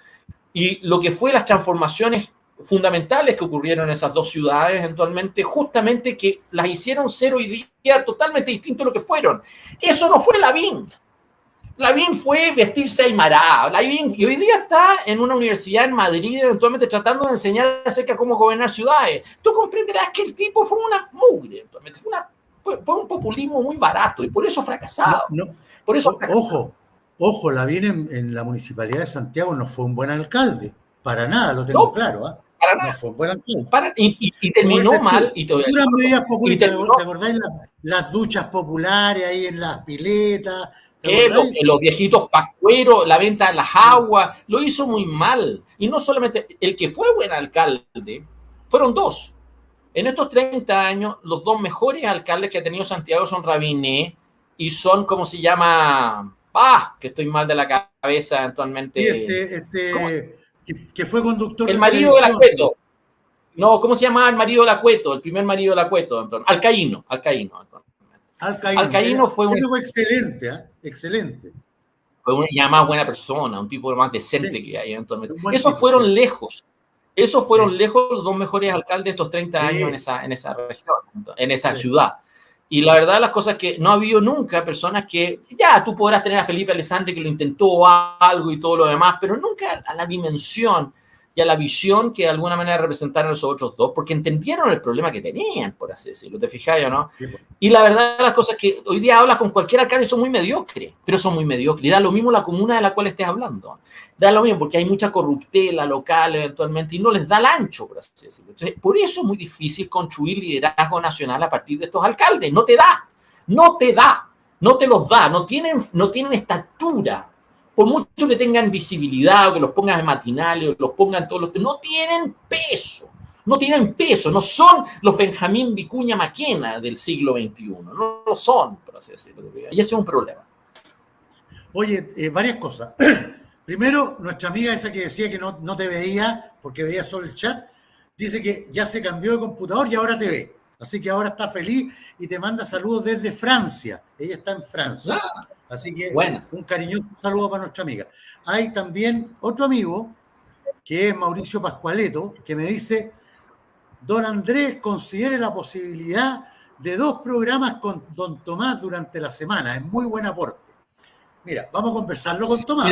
Y lo que fue las transformaciones fundamentales que ocurrieron en esas dos ciudades, eventualmente, justamente que las hicieron ser hoy día totalmente distinto a lo que fueron. Eso no fue Lavín. Lavín fue vestirse Aymara. Lavín, y hoy día está en una universidad en Madrid, eventualmente tratando de enseñar acerca de cómo gobernar ciudades. Tú comprenderás que el tipo fue una mugre, eventualmente. Fue un populismo muy barato y por eso fracasado. Por eso fracasado. Ojo, Lavín en la Municipalidad de Santiago no fue un buen alcalde. Para nada, lo tengo claro. Para nada. No fue un buen alcalde. Y terminó mal. ¿Te acordáis las duchas populares ahí en las piletas? Los viejitos pascueros, la venta de las aguas, lo hizo muy mal. Y no solamente, el que fue buen alcalde, fueron dos. En estos 30 años, los dos mejores alcaldes que ha tenido Santiago son Rabinet y son, ¿cómo se llama? Que estoy mal de la cabeza actualmente. Que fue conductor el marido de la Cueto. No, ¿cómo se llama el marido de la Cueto? El primer marido de la Cueto. Alcaíno. Alcaíno fue excelente, ¿eh? Excelente. Fue una más buena persona, un tipo más decente que hay eventualmente. Esos fueron lejos. Esos fueron lejos los dos mejores alcaldes de estos 30 años en esa región, en esa ciudad. Y la verdad, las cosas que no ha habido nunca personas que, ya, tú podrás tener a Felipe Alessandri que le intentó algo y todo lo demás, pero nunca a la dimensión y a la visión que de alguna manera representaron esos otros dos, porque entendieron el problema que tenían, por así decirlo, ¿te fijas o no? Y la verdad, las cosas que hoy día hablas con cualquier alcalde son muy mediocres, pero son muy mediocres. Y da lo mismo la comuna de la cual estés hablando. Da lo mismo, porque hay mucha corruptela local eventualmente y no les da el ancho, por así decirlo. Entonces, por eso es muy difícil construir liderazgo nacional a partir de estos alcaldes. No te da, no te los da, no tienen estatura. Por mucho que tengan visibilidad o que los pongan en matinales o los pongan todos no tienen peso. No son los Benjamín Vicuña Maquena del siglo XXI. No lo son, por así decirlo. Y ese es un problema. Oye, varias cosas. Primero, nuestra amiga esa que decía que no te veía porque veía solo el chat, dice que ya se cambió de computador y ahora te ve. Así que ahora está feliz y te manda saludos desde Francia. Ella está en Francia. Así que un cariñoso saludo para nuestra amiga. Hay también otro amigo, que es Mauricio Pascualeto, que me dice, don Andrés, considere la posibilidad de 2 programas con don Tomás durante la semana. Es muy buen aporte. Mira, vamos a conversarlo con Tomás.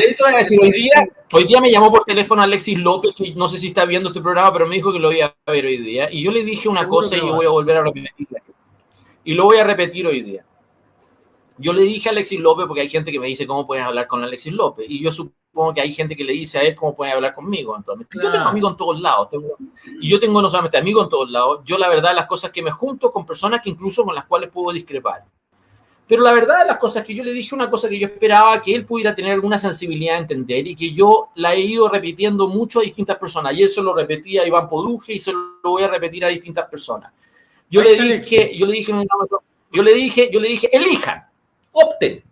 Hoy día me llamó por teléfono Alexis López, que no sé si está viendo este programa, pero me dijo que lo iba a ver hoy día. Y yo le dije una cosa y yo voy a volver a repetirla. Y lo voy a repetir hoy día. Yo le dije a Alexis López, porque hay gente que me dice, ¿cómo puedes hablar con Alexis López? Y yo supongo supongo que hay gente que le dice a él cómo puede hablar conmigo. Entonces, Claro. yo tengo amigos en todos lados. Y yo tengo no solamente amigos en todos lados, yo la verdad las cosas que me junto con personas que incluso con las cuales puedo discrepar. Pero la verdad las cosas que yo le dije, una cosa que yo esperaba que él pudiera tener alguna sensibilidad a entender y que yo la he ido repitiendo mucho a distintas personas. Ayer se lo repetí a Iván Poduje y se lo voy a repetir a distintas personas. Yo le dije, elijan, opten.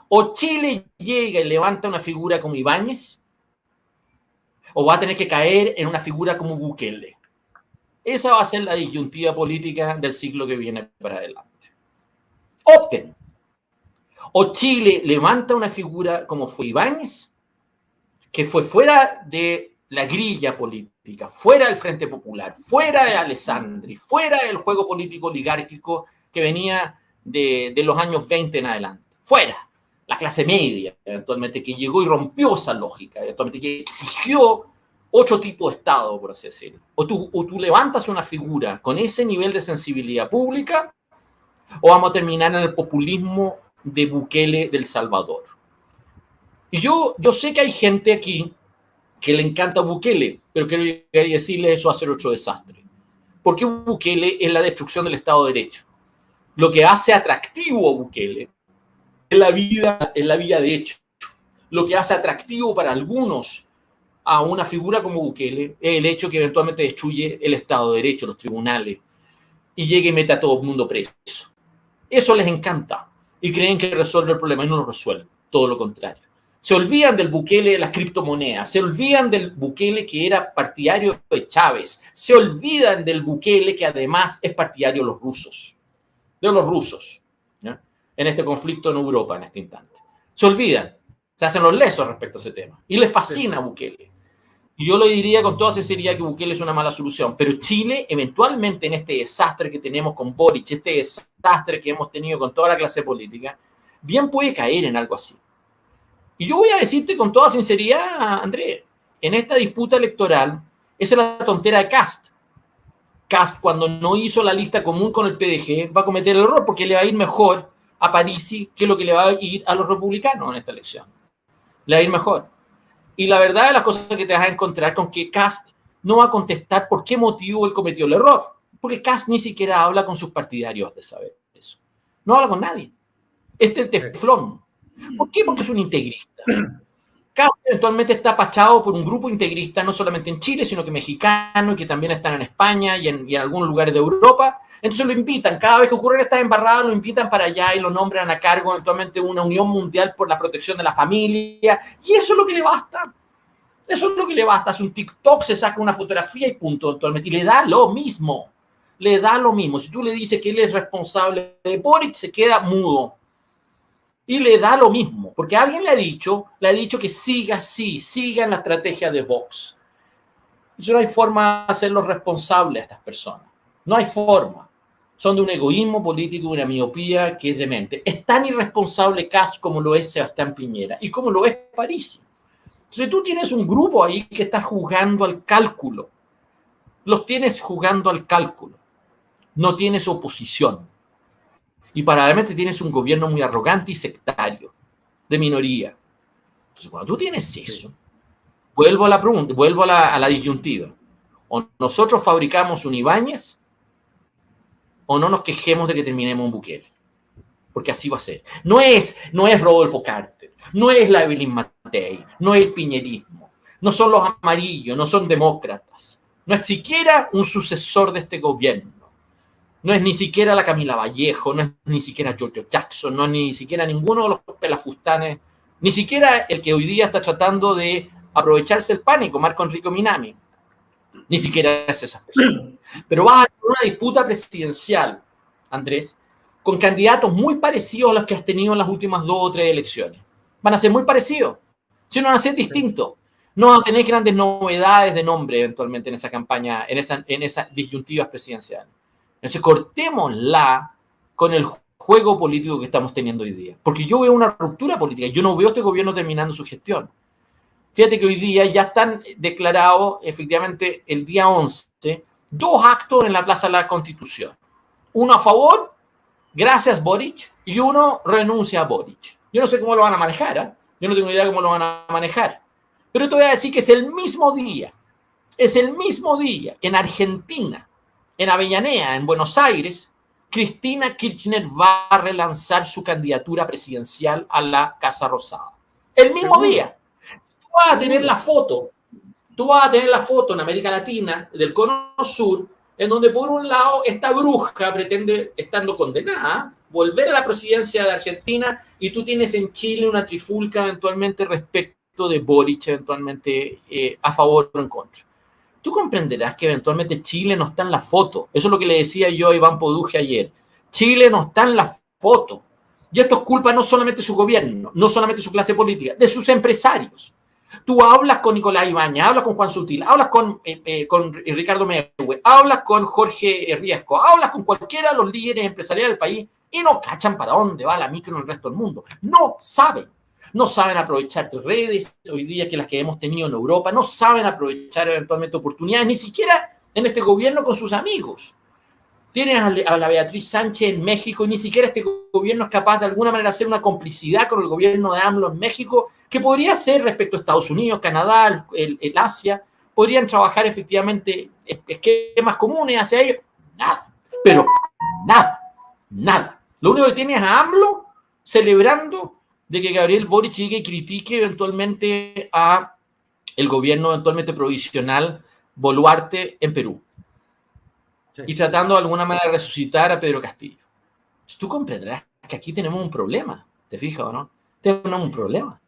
O Chile llega y levanta una figura como Ibáñez, o va a tener que caer en una figura como Bukele. Esa va a ser la disyuntiva política del siglo que viene para adelante. Opten. O Chile levanta una figura como fue Ibáñez, que fue fuera de la grilla política, fuera del Frente Popular, fuera de Alessandri, fuera del juego político oligárquico que venía de los años 20 en adelante. Fuera. La clase media, eventualmente, que llegó y rompió esa lógica, eventualmente, que exigió otro tipo de Estado, por así decirlo. O tú levantas una figura con ese nivel de sensibilidad pública, o vamos a terminar en el populismo de Bukele del Salvador. Y yo sé que hay gente aquí que le encanta Bukele, pero quería decirle eso va a ser otro desastre. Porque Bukele es la destrucción del Estado de Derecho. Lo que hace atractivo a Bukele es la vida de hecho. Lo que hace atractivo para algunos a una figura como Bukele es el hecho que eventualmente destruye el Estado de Derecho, los tribunales, y llega y mete a todo el mundo preso. Eso les encanta y creen que resuelve el problema y no lo resuelve, todo lo contrario. Se olvidan del Bukele de las criptomonedas, se olvidan del Bukele que era partidario de Chávez, se olvidan del Bukele que además es partidario de los rusos, ¿ya? En este conflicto en Europa en este instante. Se olvidan, se hacen los lesos respecto a ese tema y les fascina Bukele. Y yo le diría con toda sinceridad que Bukele es una mala solución, pero Chile eventualmente en este desastre que tenemos con Boric, este desastre que hemos tenido con toda la clase política, bien puede caer en algo así. Y yo voy a decirte con toda sinceridad, Andrés, en esta disputa electoral, esa es la tontera de Kast. Kast, cuando no hizo la lista común con el PDG, va a cometer el error porque le va a ir mejor a Parisi que lo que le va a ir a los republicanos en esta elección. Le va a ir mejor. Y la verdad de las cosas que te vas a encontrar con que Kast no va a contestar por qué motivo él cometió el error. Porque Kast ni siquiera habla con sus partidarios de saber eso. No habla con nadie. Este es el teflón. ¿Por qué? Porque es un integrista. Kast eventualmente está apachado por un grupo integrista, no solamente en Chile, sino que mexicano, y que también están en España y en algunos lugares de Europa. Entonces lo invitan, cada vez que ocurren estas embarradas, lo invitan para allá y lo nombran a cargo eventualmente una Unión Mundial por la Protección de la Familia. Y eso es lo que le basta. Eso es lo que le basta. Hace un TikTok, se saca una fotografía y punto. Eventualmente. Y le da lo mismo. Le da lo mismo. Si tú le dices que él es responsable de Boric, se queda mudo. Y le da lo mismo, porque alguien le ha dicho que siga en la estrategia de Vox. Eso no hay forma de hacerlos responsables a estas personas. No hay forma. Son de un egoísmo político, una miopía que es demente. Es tan irresponsable Kast como lo es Sebastián Piñera y como lo es Parisi. Entonces tú tienes un grupo ahí que está jugando al cálculo. Los tienes jugando al cálculo. No tienes oposición. Y paralelamente tienes un gobierno muy arrogante y sectario, de minoría. Entonces, cuando tú tienes eso, vuelvo a la pregunta, vuelvo a la disyuntiva. O nosotros fabricamos un Ibáñez, o no nos quejemos de que terminemos un Bukele. Porque así va a ser. No es Rodolfo Carter, no es la Evelyn Matei, no es el piñerismo, no son los amarillos, no son demócratas. No es siquiera un sucesor de este gobierno. No es ni siquiera la Camila Vallejo, no es ni siquiera Giorgio Jackson, no es ni siquiera ninguno de los pelafustanes, ni siquiera el que hoy día está tratando de aprovecharse el pánico, Marco Enrico Minami. Ni siquiera es esa persona. Pero vas a tener una disputa presidencial, Andrés, con candidatos muy parecidos a los que has tenido en las últimas 2 o 3 elecciones. Van a ser muy parecidos, si no van a ser distintos. No van a tener grandes novedades de nombre eventualmente en esa campaña, en esas disyuntivas presidenciales. Entonces, cortémosla con el juego político que estamos teniendo hoy día. Porque yo veo una ruptura política. Yo no veo este gobierno terminando su gestión. Fíjate que hoy día ya están declarados, efectivamente, el día 11, 2 actos en la Plaza de la Constitución. Uno a favor, gracias Boric, y uno renuncia a Boric. Yo no sé cómo lo van a manejar, Yo no tengo idea cómo lo van a manejar. Pero te voy a decir que es el mismo día que en Argentina, en Avellaneda, en Buenos Aires, Cristina Kirchner va a relanzar su candidatura presidencial a la Casa Rosada. El mismo día. Tú vas a tener la foto. Tú vas a tener la foto en América Latina del Cono Sur, en donde por un lado esta bruja pretende, estando condenada, volver a la presidencia de Argentina, y tú tienes en Chile una trifulca eventualmente respecto de Boric, eventualmente a favor o en contra. Tú comprenderás que eventualmente Chile no está en la foto. Eso es lo que le decía yo a Iván Poduje ayer. Chile no está en la foto. Y esto es culpa no solamente de su gobierno, no solamente de su clase política, de sus empresarios. Tú hablas con Nicolás Ibáñez, hablas con Juan Sutil, hablas con Ricardo Mewe, hablas con Jorge Riesco, hablas con cualquiera de los líderes empresariales del país y no cachan para dónde va la micro en el resto del mundo. No saben. No saben aprovechar redes hoy día que las que hemos tenido en Europa, no saben aprovechar eventualmente oportunidades, ni siquiera en este gobierno con sus amigos. Tienes a la Beatriz Sánchez en México y ni siquiera este gobierno es capaz de alguna manera de hacer una complicidad con el gobierno de AMLO en México, que podría ser respecto a Estados Unidos, Canadá, el Asia, podrían trabajar efectivamente esquemas comunes hacia ellos. Nada, pero nada. Lo único que tienes a AMLO celebrando de que Gabriel Boric llegue y critique eventualmente a el gobierno eventualmente provisional Boluarte en Perú. Sí. Y tratando de alguna manera de resucitar a Pedro Castillo. Tú comprenderás que aquí tenemos un problema, ¿te fijas o no? Tenemos un problema.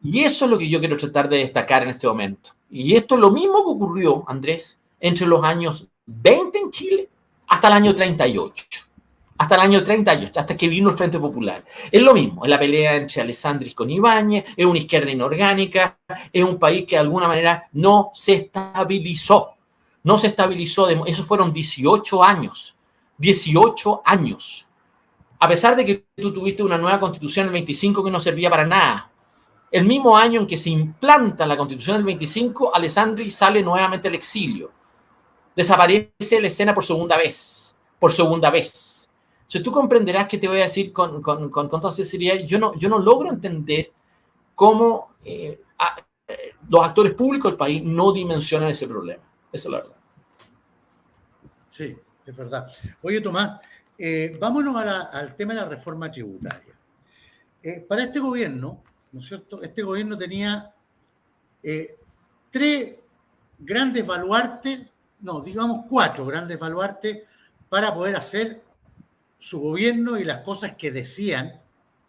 Y eso es lo que yo quiero tratar de destacar en este momento. Y esto es lo mismo que ocurrió, Andrés, entre los años 20 en Chile hasta el año 38. Hasta el año 38, hasta que vino el Frente Popular. Es lo mismo, es la pelea entre Alessandri con Ibáñez, es una izquierda inorgánica, es un país que de alguna manera no se estabilizó. No se estabilizó, esos fueron 18 años. 18 años. A pesar de que tú tuviste una nueva constitución del 25 que no servía para nada. El mismo año en que se implanta la constitución del 25, Alessandri sale nuevamente al exilio. Desaparece de la escena por segunda vez. Por segunda vez. O sea, tú comprenderás que te voy a decir con toda sinceridad, yo no logro entender cómo los actores públicos del país no dimensionan ese problema. Esa es la verdad. Sí, es verdad. Oye, Tomás, vámonos al tema de la reforma tributaria. Para este gobierno, ¿no es cierto? Este gobierno tenía cuatro grandes baluartes para poder hacer su gobierno y las cosas que decían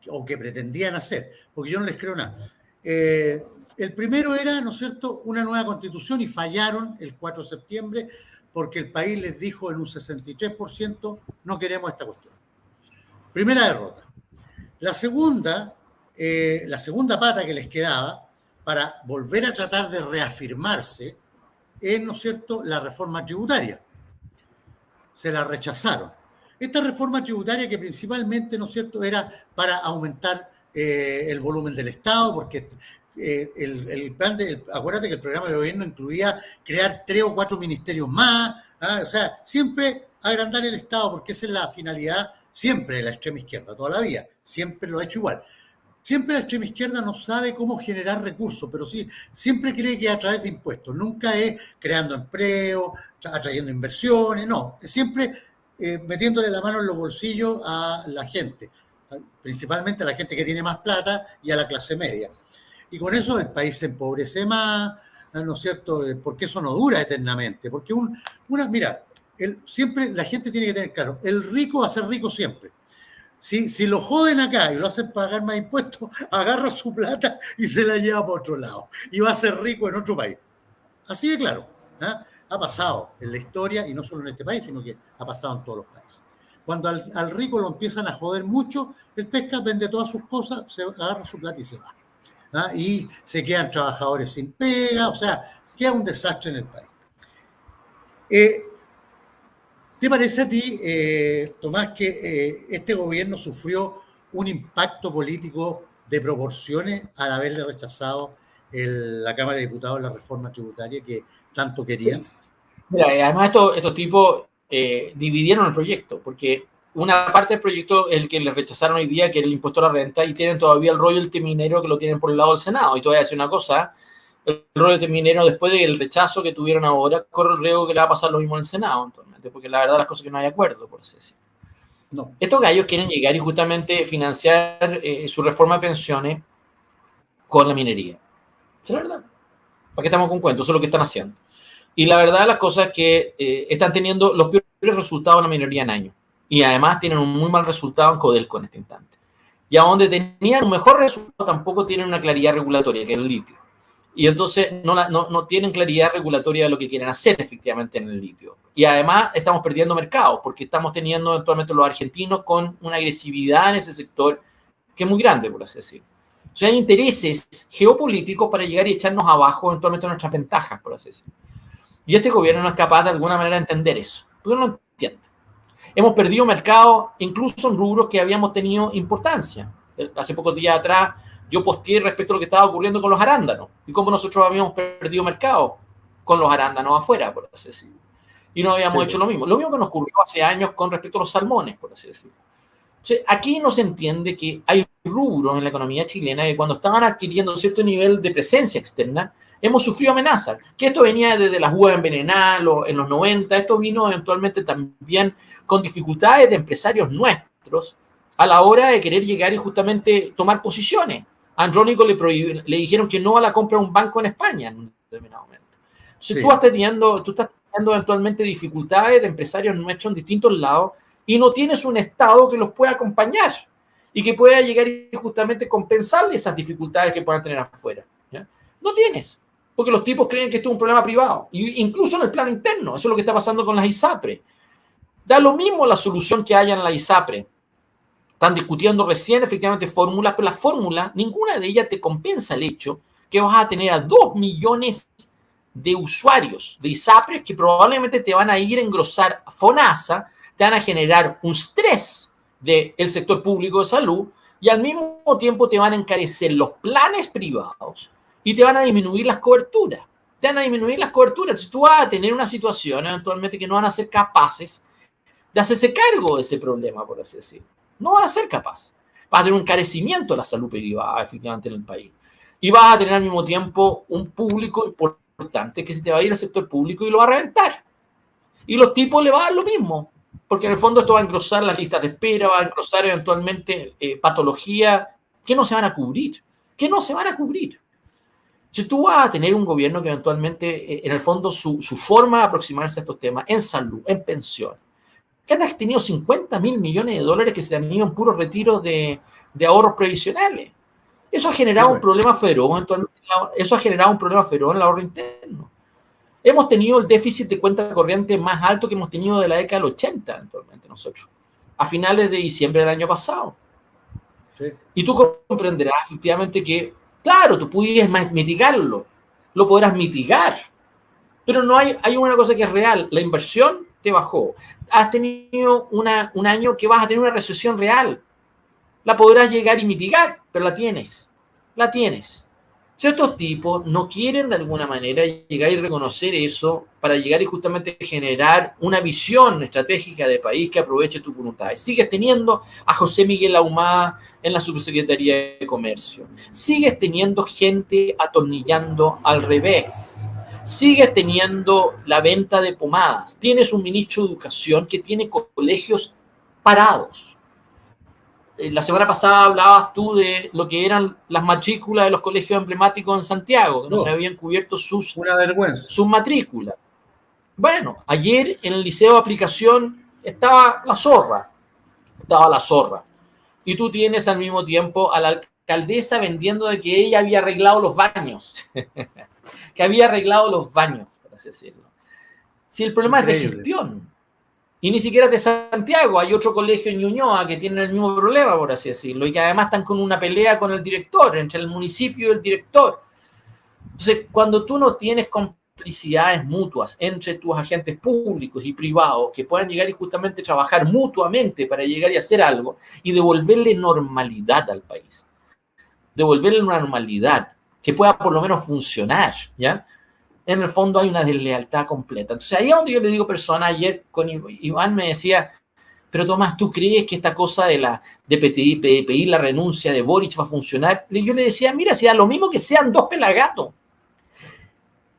o que pretendían hacer, porque yo no les creo nada. El primero era, ¿no es cierto?, una nueva constitución, y fallaron el 4 de septiembre porque el país les dijo en un 63% no queremos esta cuestión. Primera derrota. La segunda pata que les quedaba para volver a tratar de reafirmarse es, ¿no es cierto?, la reforma tributaria. Se la rechazaron. Esta reforma tributaria que principalmente, ¿no es cierto?, era para aumentar el volumen del Estado, porque acuérdate que el programa de gobierno incluía crear 3 o 4 ministerios más, o sea, siempre agrandar el Estado, porque esa es la finalidad siempre de la extrema izquierda, toda la vida, siempre lo ha hecho igual. Siempre la extrema izquierda no sabe cómo generar recursos, pero sí, siempre cree que a través de impuestos, nunca es creando empleo, atrayendo inversiones, no, es siempre metiéndole la mano en los bolsillos a la gente, principalmente a la gente que tiene más plata y a la clase media. Y con eso el país se empobrece más, ¿no es cierto? Porque eso no dura eternamente, porque mira, siempre la gente tiene que tener claro, el rico va a ser rico siempre. Si lo joden acá y lo hacen pagar más impuestos, agarra su plata y se la lleva para otro lado. Y va a ser rico en otro país. Así de claro. Ha pasado en la historia, y no solo en este país, sino que ha pasado en todos los países. Cuando al rico lo empiezan a joder mucho, el pesca vende todas sus cosas, se agarra su plata y se va. Y se quedan trabajadores sin pega, o sea, queda un desastre en el país. ¿Te parece a ti, Tomás, que este gobierno sufrió un impacto político de proporciones al haberle rechazado la Cámara de Diputados la reforma tributaria que tanto querían? Sí. Mira, además estos tipos dividieron el proyecto, porque una parte del proyecto, el que le rechazaron hoy día, que era el impuesto a la renta, y tienen todavía el royalty minero que lo tienen por el lado del Senado. Y te voy a decir una cosa, el royalty minero, después del rechazo que tuvieron ahora, corre el riesgo que le va a pasar lo mismo en el Senado, actualmente, porque la verdad las cosas que no hay acuerdo, por así decirlo. No. Estos gallos quieren llegar y justamente financiar su reforma de pensiones con la minería. Es la verdad. ¿Para qué estamos con cuentos? Eso es lo que están haciendo. Y la verdad las cosas es que están teniendo los peores resultados en la minería en años. Y además tienen un muy mal resultado en Codelco en este instante. Y a donde tenían un mejor resultado tampoco tienen una claridad regulatoria, que es el litio. Y entonces no tienen claridad regulatoria de lo que quieren hacer efectivamente en el litio. Y además estamos perdiendo mercado, porque estamos teniendo actualmente los argentinos con una agresividad en ese sector que es muy grande, por así decirlo. O sea, hay intereses geopolíticos para llegar y echarnos abajo eventualmente nuestras ventajas, por así decirlo. Y este gobierno no es capaz de alguna manera de entender eso, porque no lo entiende. Hemos perdido mercado incluso en rubros que habíamos tenido importancia. Hace pocos días atrás yo posteé respecto a lo que estaba ocurriendo con los arándanos y cómo nosotros habíamos perdido mercado con los arándanos afuera, por así decirlo. Y no habíamos hecho lo mismo. Lo mismo que nos ocurrió hace años con respecto a los salmones, por así decirlo. O sea, aquí no se entiende que hay rubros en la economía chilena que cuando estaban adquiriendo cierto nivel de presencia externa, hemos sufrido amenazas. Que esto venía desde las uvas envenenadas en los 90, esto vino eventualmente también con dificultades de empresarios nuestros a la hora de querer llegar y justamente tomar posiciones. A Andrónico le dijeron que no a la compra de un banco en España en un determinado momento. Entonces tú estás teniendo eventualmente dificultades de empresarios nuestros en distintos lados y no tienes un Estado que los pueda acompañar y que pueda llegar y justamente compensarle esas dificultades que puedan tener afuera. ¿Ya? No tienes, porque los tipos creen que esto es un problema privado, incluso en el plano interno. Eso es lo que está pasando con las ISAPRE. Da lo mismo la solución que haya en la ISAPRE. Están discutiendo recién efectivamente fórmulas, pero las fórmulas, ninguna de ellas te compensa el hecho que vas a tener a 2 millones de usuarios de ISAPRE que probablemente te van a ir a engrosar FONASA, te van a generar un estrés del sector público de salud y al mismo tiempo te van a encarecer los planes privados y te van a disminuir las coberturas. Te van a disminuir las coberturas. Entonces tú vas a tener una situación eventualmente que no van a ser capaces de hacerse cargo de ese problema, por así decirlo. No van a ser capaces. Vas a tener un encarecimiento de la salud privada, efectivamente, en el país. Y vas a tener al mismo tiempo un público importante que se te va a ir al sector público y lo va a reventar. Y los tipos le va a dar lo mismo, porque en el fondo esto va a engrosar las listas de espera, va a engrosar eventualmente patologías que no se van a cubrir. Si tú vas a tener un gobierno que eventualmente, en el fondo, su forma de aproximarse a estos temas, en salud, en pensión, que has tenido 50.000 millones de dólares que se han ido en puros retiros de ahorros previsionales. Eso ha generado un problema feroz, en el ahorro interno. Hemos tenido el déficit de cuenta corriente más alto que hemos tenido de la década del 80, actualmente nosotros, a finales de diciembre del año pasado. Sí. Y tú comprenderás efectivamente que, claro, tú pudieras mitigarlo, lo podrás mitigar, pero no hay una cosa que es real, la inversión te bajó. Has tenido un año que vas a tener una recesión real. La podrás llegar y mitigar, pero la tienes. Si estos tipos no quieren de alguna manera llegar y reconocer eso para llegar y justamente generar una visión estratégica de país que aproveche tus voluntades. Sigues teniendo a José Miguel Ahumada en la Subsecretaría de Comercio. Sigues teniendo gente atornillando al revés. Sigues teniendo la venta de pomadas. Tienes un ministro de Educación que tiene colegios parados. La semana pasada hablabas tú de lo que eran las matrículas de los colegios emblemáticos en Santiago, que no se habían cubierto sus matrículas. Bueno, ayer en el Liceo de Aplicación estaba la zorra. Y tú tienes al mismo tiempo a la alcaldesa vendiendo de que ella había arreglado los baños. Por así decirlo. Si el problema es de gestión. Y ni siquiera de Santiago, hay otro colegio en Ñuñoa que tiene el mismo problema, por así decirlo, y que además están con una pelea con el director, entre el municipio y el director. Entonces, cuando tú no tienes complicidades mutuas entre tus agentes públicos y privados que puedan llegar y justamente trabajar mutuamente para llegar y hacer algo y devolverle normalidad al país, devolverle una normalidad que pueda por lo menos funcionar, ¿ya? En el fondo hay una deslealtad completa. Entonces, ahí es donde yo le digo, persona, ayer con Iván me decía, Pero Tomás, ¿tú crees que esta cosa de pedir la renuncia de Boric va a funcionar? Yo le decía, mira, si da lo mismo que sean dos pelagatos.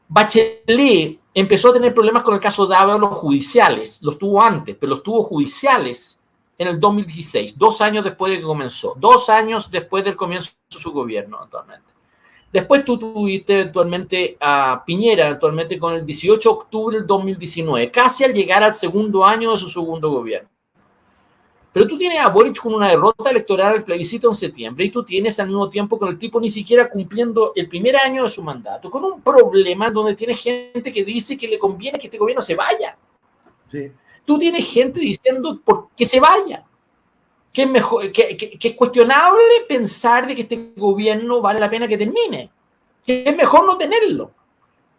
Bachelet empezó a tener problemas con el caso de Ábalos judiciales, los tuvo antes, pero los tuvo judiciales en el 2016, 2 años después de que comenzó, 2 años después del comienzo de su gobierno, actualmente. Después tú tuviste actualmente a Piñera, actualmente con el 18 de octubre del 2019, casi al llegar al segundo año de su segundo gobierno. Pero tú tienes a Boric con una derrota electoral al plebiscito en septiembre y tú tienes al mismo tiempo con el tipo ni siquiera cumpliendo el primer año de su mandato, con un problema donde tienes gente que dice que le conviene que este gobierno se vaya. Sí. Tú tienes gente diciendo que se vaya, que es, mejor, que es cuestionable pensar de que este gobierno vale la pena que termine, que es mejor no tenerlo.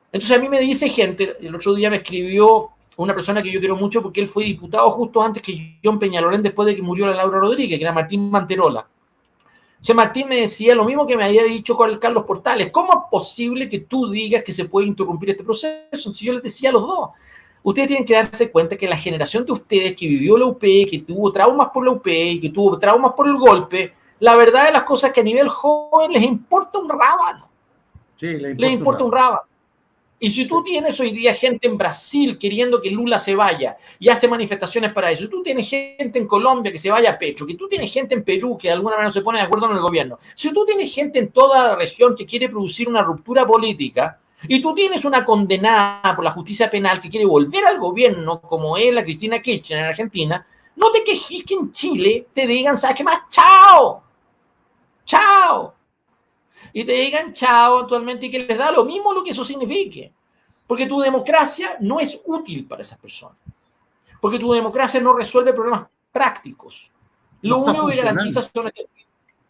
Entonces a mí me dice gente, el otro día me escribió una persona que yo quiero mucho porque él fue diputado justo antes que John Peñalolén, después de que murió la Laura Rodríguez, que era Martín Manterola. O sea, Martín me decía lo mismo que me había dicho con el Carlos Portales. ¿Cómo es posible que tú digas que se puede interrumpir este proceso? Si yo les decía a los dos, ustedes tienen que darse cuenta que la generación de ustedes que vivió la UP, que tuvo traumas por la UP y que tuvo traumas por el golpe, la verdad de las cosas es que a nivel joven les importa un rábano. Sí, les importa un rábano. Y si tú tienes hoy día gente en Brasil queriendo que Lula se vaya y hace manifestaciones para eso, si tú tienes gente en Colombia que se vaya a Petro, que tú tienes gente en Perú que de alguna manera no se pone de acuerdo con el gobierno, si tú tienes gente en toda la región que quiere producir una ruptura política y tú tienes una condenada por la justicia penal que quiere volver al gobierno como es la Cristina Kirchner en Argentina, no te quejes que en Chile te digan, ¿sabes qué más? ¡Chao! ¡Chao! Y te digan chao actualmente y que les da lo mismo lo que eso signifique. Porque tu democracia no es útil para esas personas. Porque tu democracia no resuelve problemas prácticos. Lo único que garantiza son que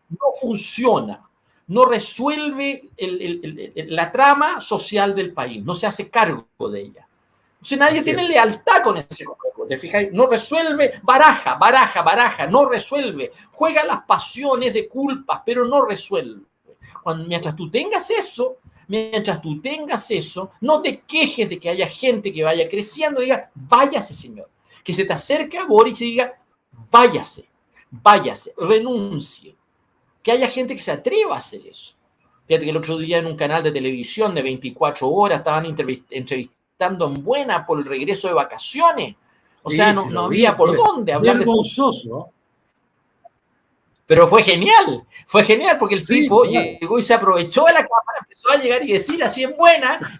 no funciona, no resuelve la trama social del país, no se hace cargo de ella. O sea, nadie tiene lealtad con ese juego, ¿te fijas? No resuelve, baraja, no resuelve. Juega las pasiones de culpas, pero no resuelve. Mientras tú tengas eso, no te quejes de que haya gente que vaya creciendo y diga, váyase, señor. Que se te acerque a Boric y diga, váyase, renuncie. Que haya gente que se atreva a hacer eso. Fíjate que el otro día en un canal de televisión de 24 horas estaban entrevistando en Buena por el regreso de vacaciones. O sea, no había por dónde hablar. Vergonzoso. Pero fue genial porque el tipo llegó y se aprovechó de la cámara, empezó a llegar y decir así en buena,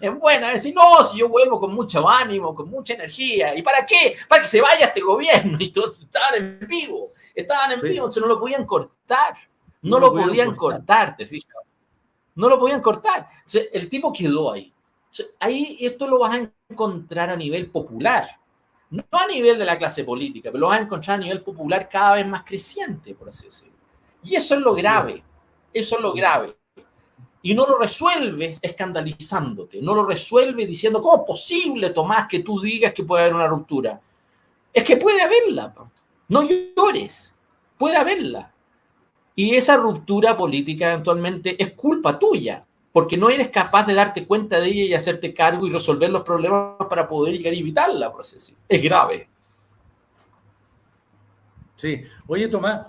decir, no, si yo vuelvo con mucho ánimo, con mucha energía. ¿Y para qué? Para que se vaya este gobierno. Y todos estaban en vivo, entonces no lo podían cortar. No lo podían cortar, te fijas. No lo podían cortar. O sea, el tipo quedó ahí. O sea, ahí esto lo vas a encontrar a nivel popular. No a nivel de la clase política, pero lo vas a encontrar a nivel popular cada vez más creciente, por así decirlo. Y eso es lo grave. Eso es lo grave. Y no lo resuelves escandalizándote. No lo resuelves diciendo, ¿cómo es posible, Tomás, que tú digas que puede haber una ruptura? Es que puede haberla. No llores. Puede haberla. Y esa ruptura política eventualmente es culpa tuya, porque no eres capaz de darte cuenta de ella y hacerte cargo y resolver los problemas para poder llegar a evitarla, por así decirlo. Es grave. Sí. Oye, Tomás,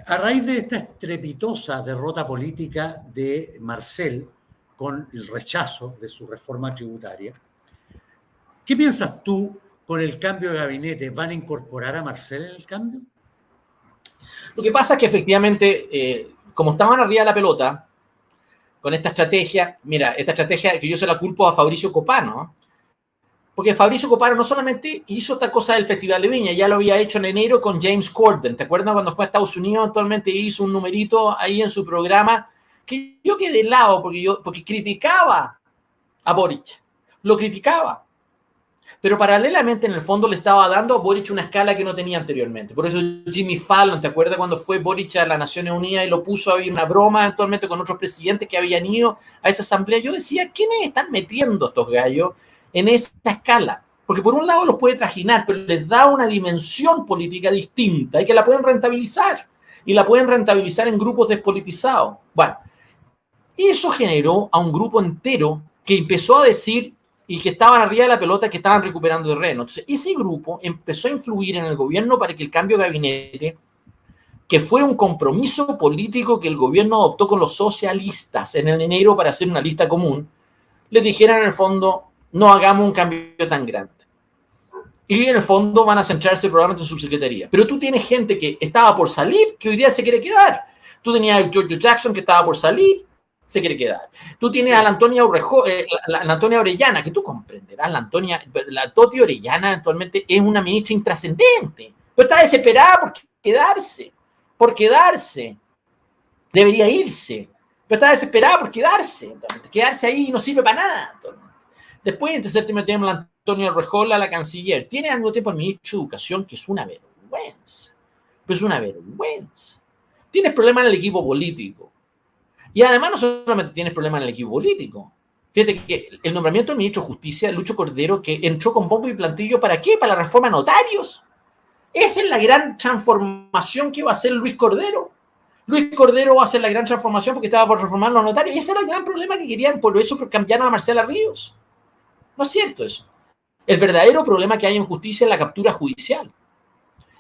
a raíz de esta estrepitosa derrota política de Marcel con el rechazo de su reforma tributaria, ¿qué piensas tú con el cambio de gabinete? ¿Van a incorporar a Marcel en el cambio? Lo que pasa es que efectivamente, como estaban arriba de la pelota, con esta estrategia, mira, esta estrategia que yo se la culpo a Fabricio Copano, porque Fabricio Copano no solamente hizo esta cosa del Festival de Viña, ya lo había hecho en enero con James Corden. ¿Te acuerdas cuando fue a Estados Unidos? Actualmente hizo un numerito ahí en su programa que yo quedé de lado porque criticaba a Boric. Lo criticaba. Pero paralelamente, en el fondo, le estaba dando a Boric una escala que no tenía anteriormente. Por eso Jimmy Fallon, ¿te acuerdas cuando fue Boric a las Naciones Unidas y lo puso a una broma actualmente con otros presidentes que habían ido a esa asamblea? Yo decía, ¿quiénes están metiendo estos gallos en esa escala? Porque por un lado los puede trajinar, pero les da una dimensión política distinta y que la pueden rentabilizar. Y la pueden rentabilizar en grupos despolitizados. Bueno, y eso generó a un grupo entero que empezó a decir, y que estaban arriba de la pelota, que estaban recuperando terreno. Entonces, ese grupo empezó a influir en el gobierno para que el cambio de gabinete, que fue un compromiso político que el gobierno adoptó con los socialistas en el enero para hacer una lista común, les dijeran en el fondo, no hagamos un cambio tan grande. Y en el fondo van a centrarse probablemente en su subsecretaría. Pero tú tienes gente que estaba por salir, que hoy día se quiere quedar. Tú tenías a George Jackson, que estaba por salir, se quiere quedar. Tú tienes a la Antonia Orellana, que tú comprenderás, la Toti Orellana actualmente es una ministra intrascendente, pero está desesperada por quedarse. Debería irse, pero está desesperada por quedarse ahí no sirve para nada. Actualmente. Después, en tercer término, tenemos a Antonia Rejola, la canciller. Tiene al mismo tiempo el ministro de Educación, que es una vergüenza. Pero es una vergüenza. Tienes problemas en el equipo político. Y además no solamente tienes problemas en el equipo político. Fíjate que el nombramiento del ministro de Justicia, Lucho Cordero, que entró con bombo y plantillo, ¿para qué? Para la reforma de notarios. Esa es la gran transformación que va a hacer Luis Cordero. Luis Cordero va a hacer la gran transformación porque estaba por reformar los notarios. Y ese era el gran problema que querían, por eso cambiaron a Marcela Ríos. No es cierto eso. El verdadero problema que hay en justicia es la captura judicial.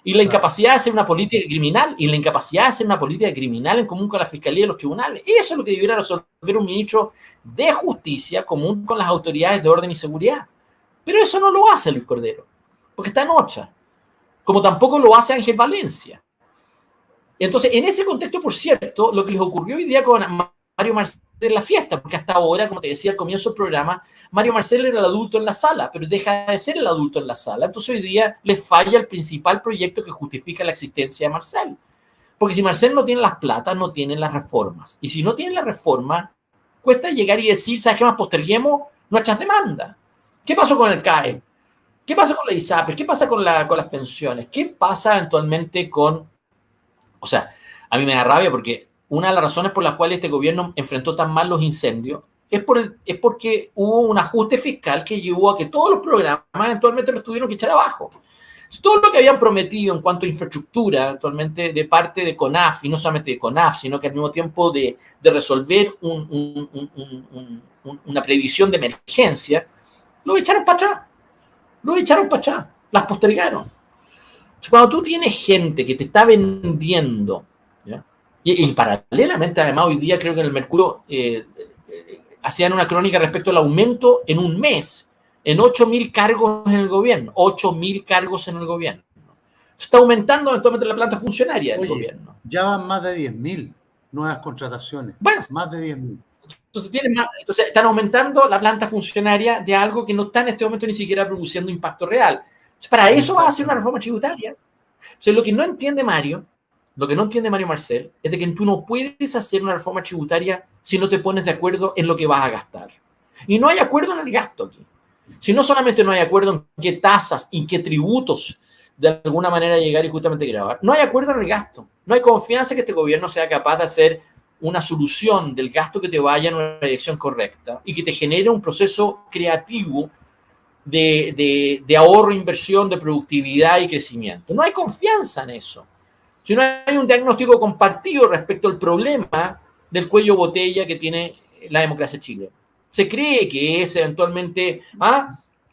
Y la incapacidad de hacer una política criminal, en común con la fiscalía y los tribunales. Eso es lo que debiera resolver un ministro de justicia común con las autoridades de orden y seguridad. Pero eso no lo hace Luis Cordero, porque está en otra. Como tampoco lo hace Ángel Valencia. Entonces, en ese contexto, por cierto, lo que les ocurrió hoy día con Mario Marcel en la fiesta, porque hasta ahora, como te decía al comienzo del programa, Mario Marcel era el adulto en la sala, pero deja de ser el adulto en la sala. Entonces hoy día le falla el principal proyecto que justifica la existencia de Marcel. Porque si Marcel no tiene las platas, no tiene las reformas. Y si no tiene la reforma, cuesta llegar y decir, ¿sabes qué más? Posterguemos nuestras demandas. ¿Qué pasó con el CAE? ¿Qué pasa con la ISAPRES? ¿Qué pasa con las pensiones? ¿Qué pasa eventualmente con... O sea, a mí me da rabia porque una de las razones por las cuales este gobierno enfrentó tan mal los incendios es porque hubo un ajuste fiscal que llevó a que todos los programas eventualmente los tuvieron que echar abajo. Todo lo que habían prometido en cuanto a infraestructura, actualmente de parte de CONAF, y no solamente de CONAF, sino que al mismo tiempo de resolver una previsión de emergencia, lo echaron para atrás, las postergaron. Cuando tú tienes gente que te está vendiendo, ¿ya? Y paralelamente, además, hoy día creo que en el Mercurio hacían una crónica respecto al aumento en un mes en 8.000 cargos en el gobierno. 8.000 cargos en el gobierno. Está aumentando eventualmente la planta funcionaria del gobierno. Ya van más de 10.000 nuevas contrataciones. Bueno, más de 10.000. Entonces están aumentando la planta funcionaria de algo que no está en este momento ni siquiera produciendo impacto real. Entonces, para eso va a hacer una reforma tributaria. Entonces, lo que no entiende Mario Marcel, es de que tú no puedes hacer una reforma tributaria si no te pones de acuerdo en lo que vas a gastar. Y no hay acuerdo en el gasto aquí. Si no solamente no hay acuerdo en qué tasas y qué tributos de alguna manera llegar y justamente grabar, no hay acuerdo en el gasto. No hay confianza que este gobierno sea capaz de hacer una solución del gasto que te vaya en una dirección correcta y que te genere un proceso creativo de ahorro, inversión, de productividad y crecimiento. No hay confianza en eso. Si no hay un diagnóstico compartido respecto al problema del cuello botella que tiene la democracia chilena. Se cree que es eventualmente,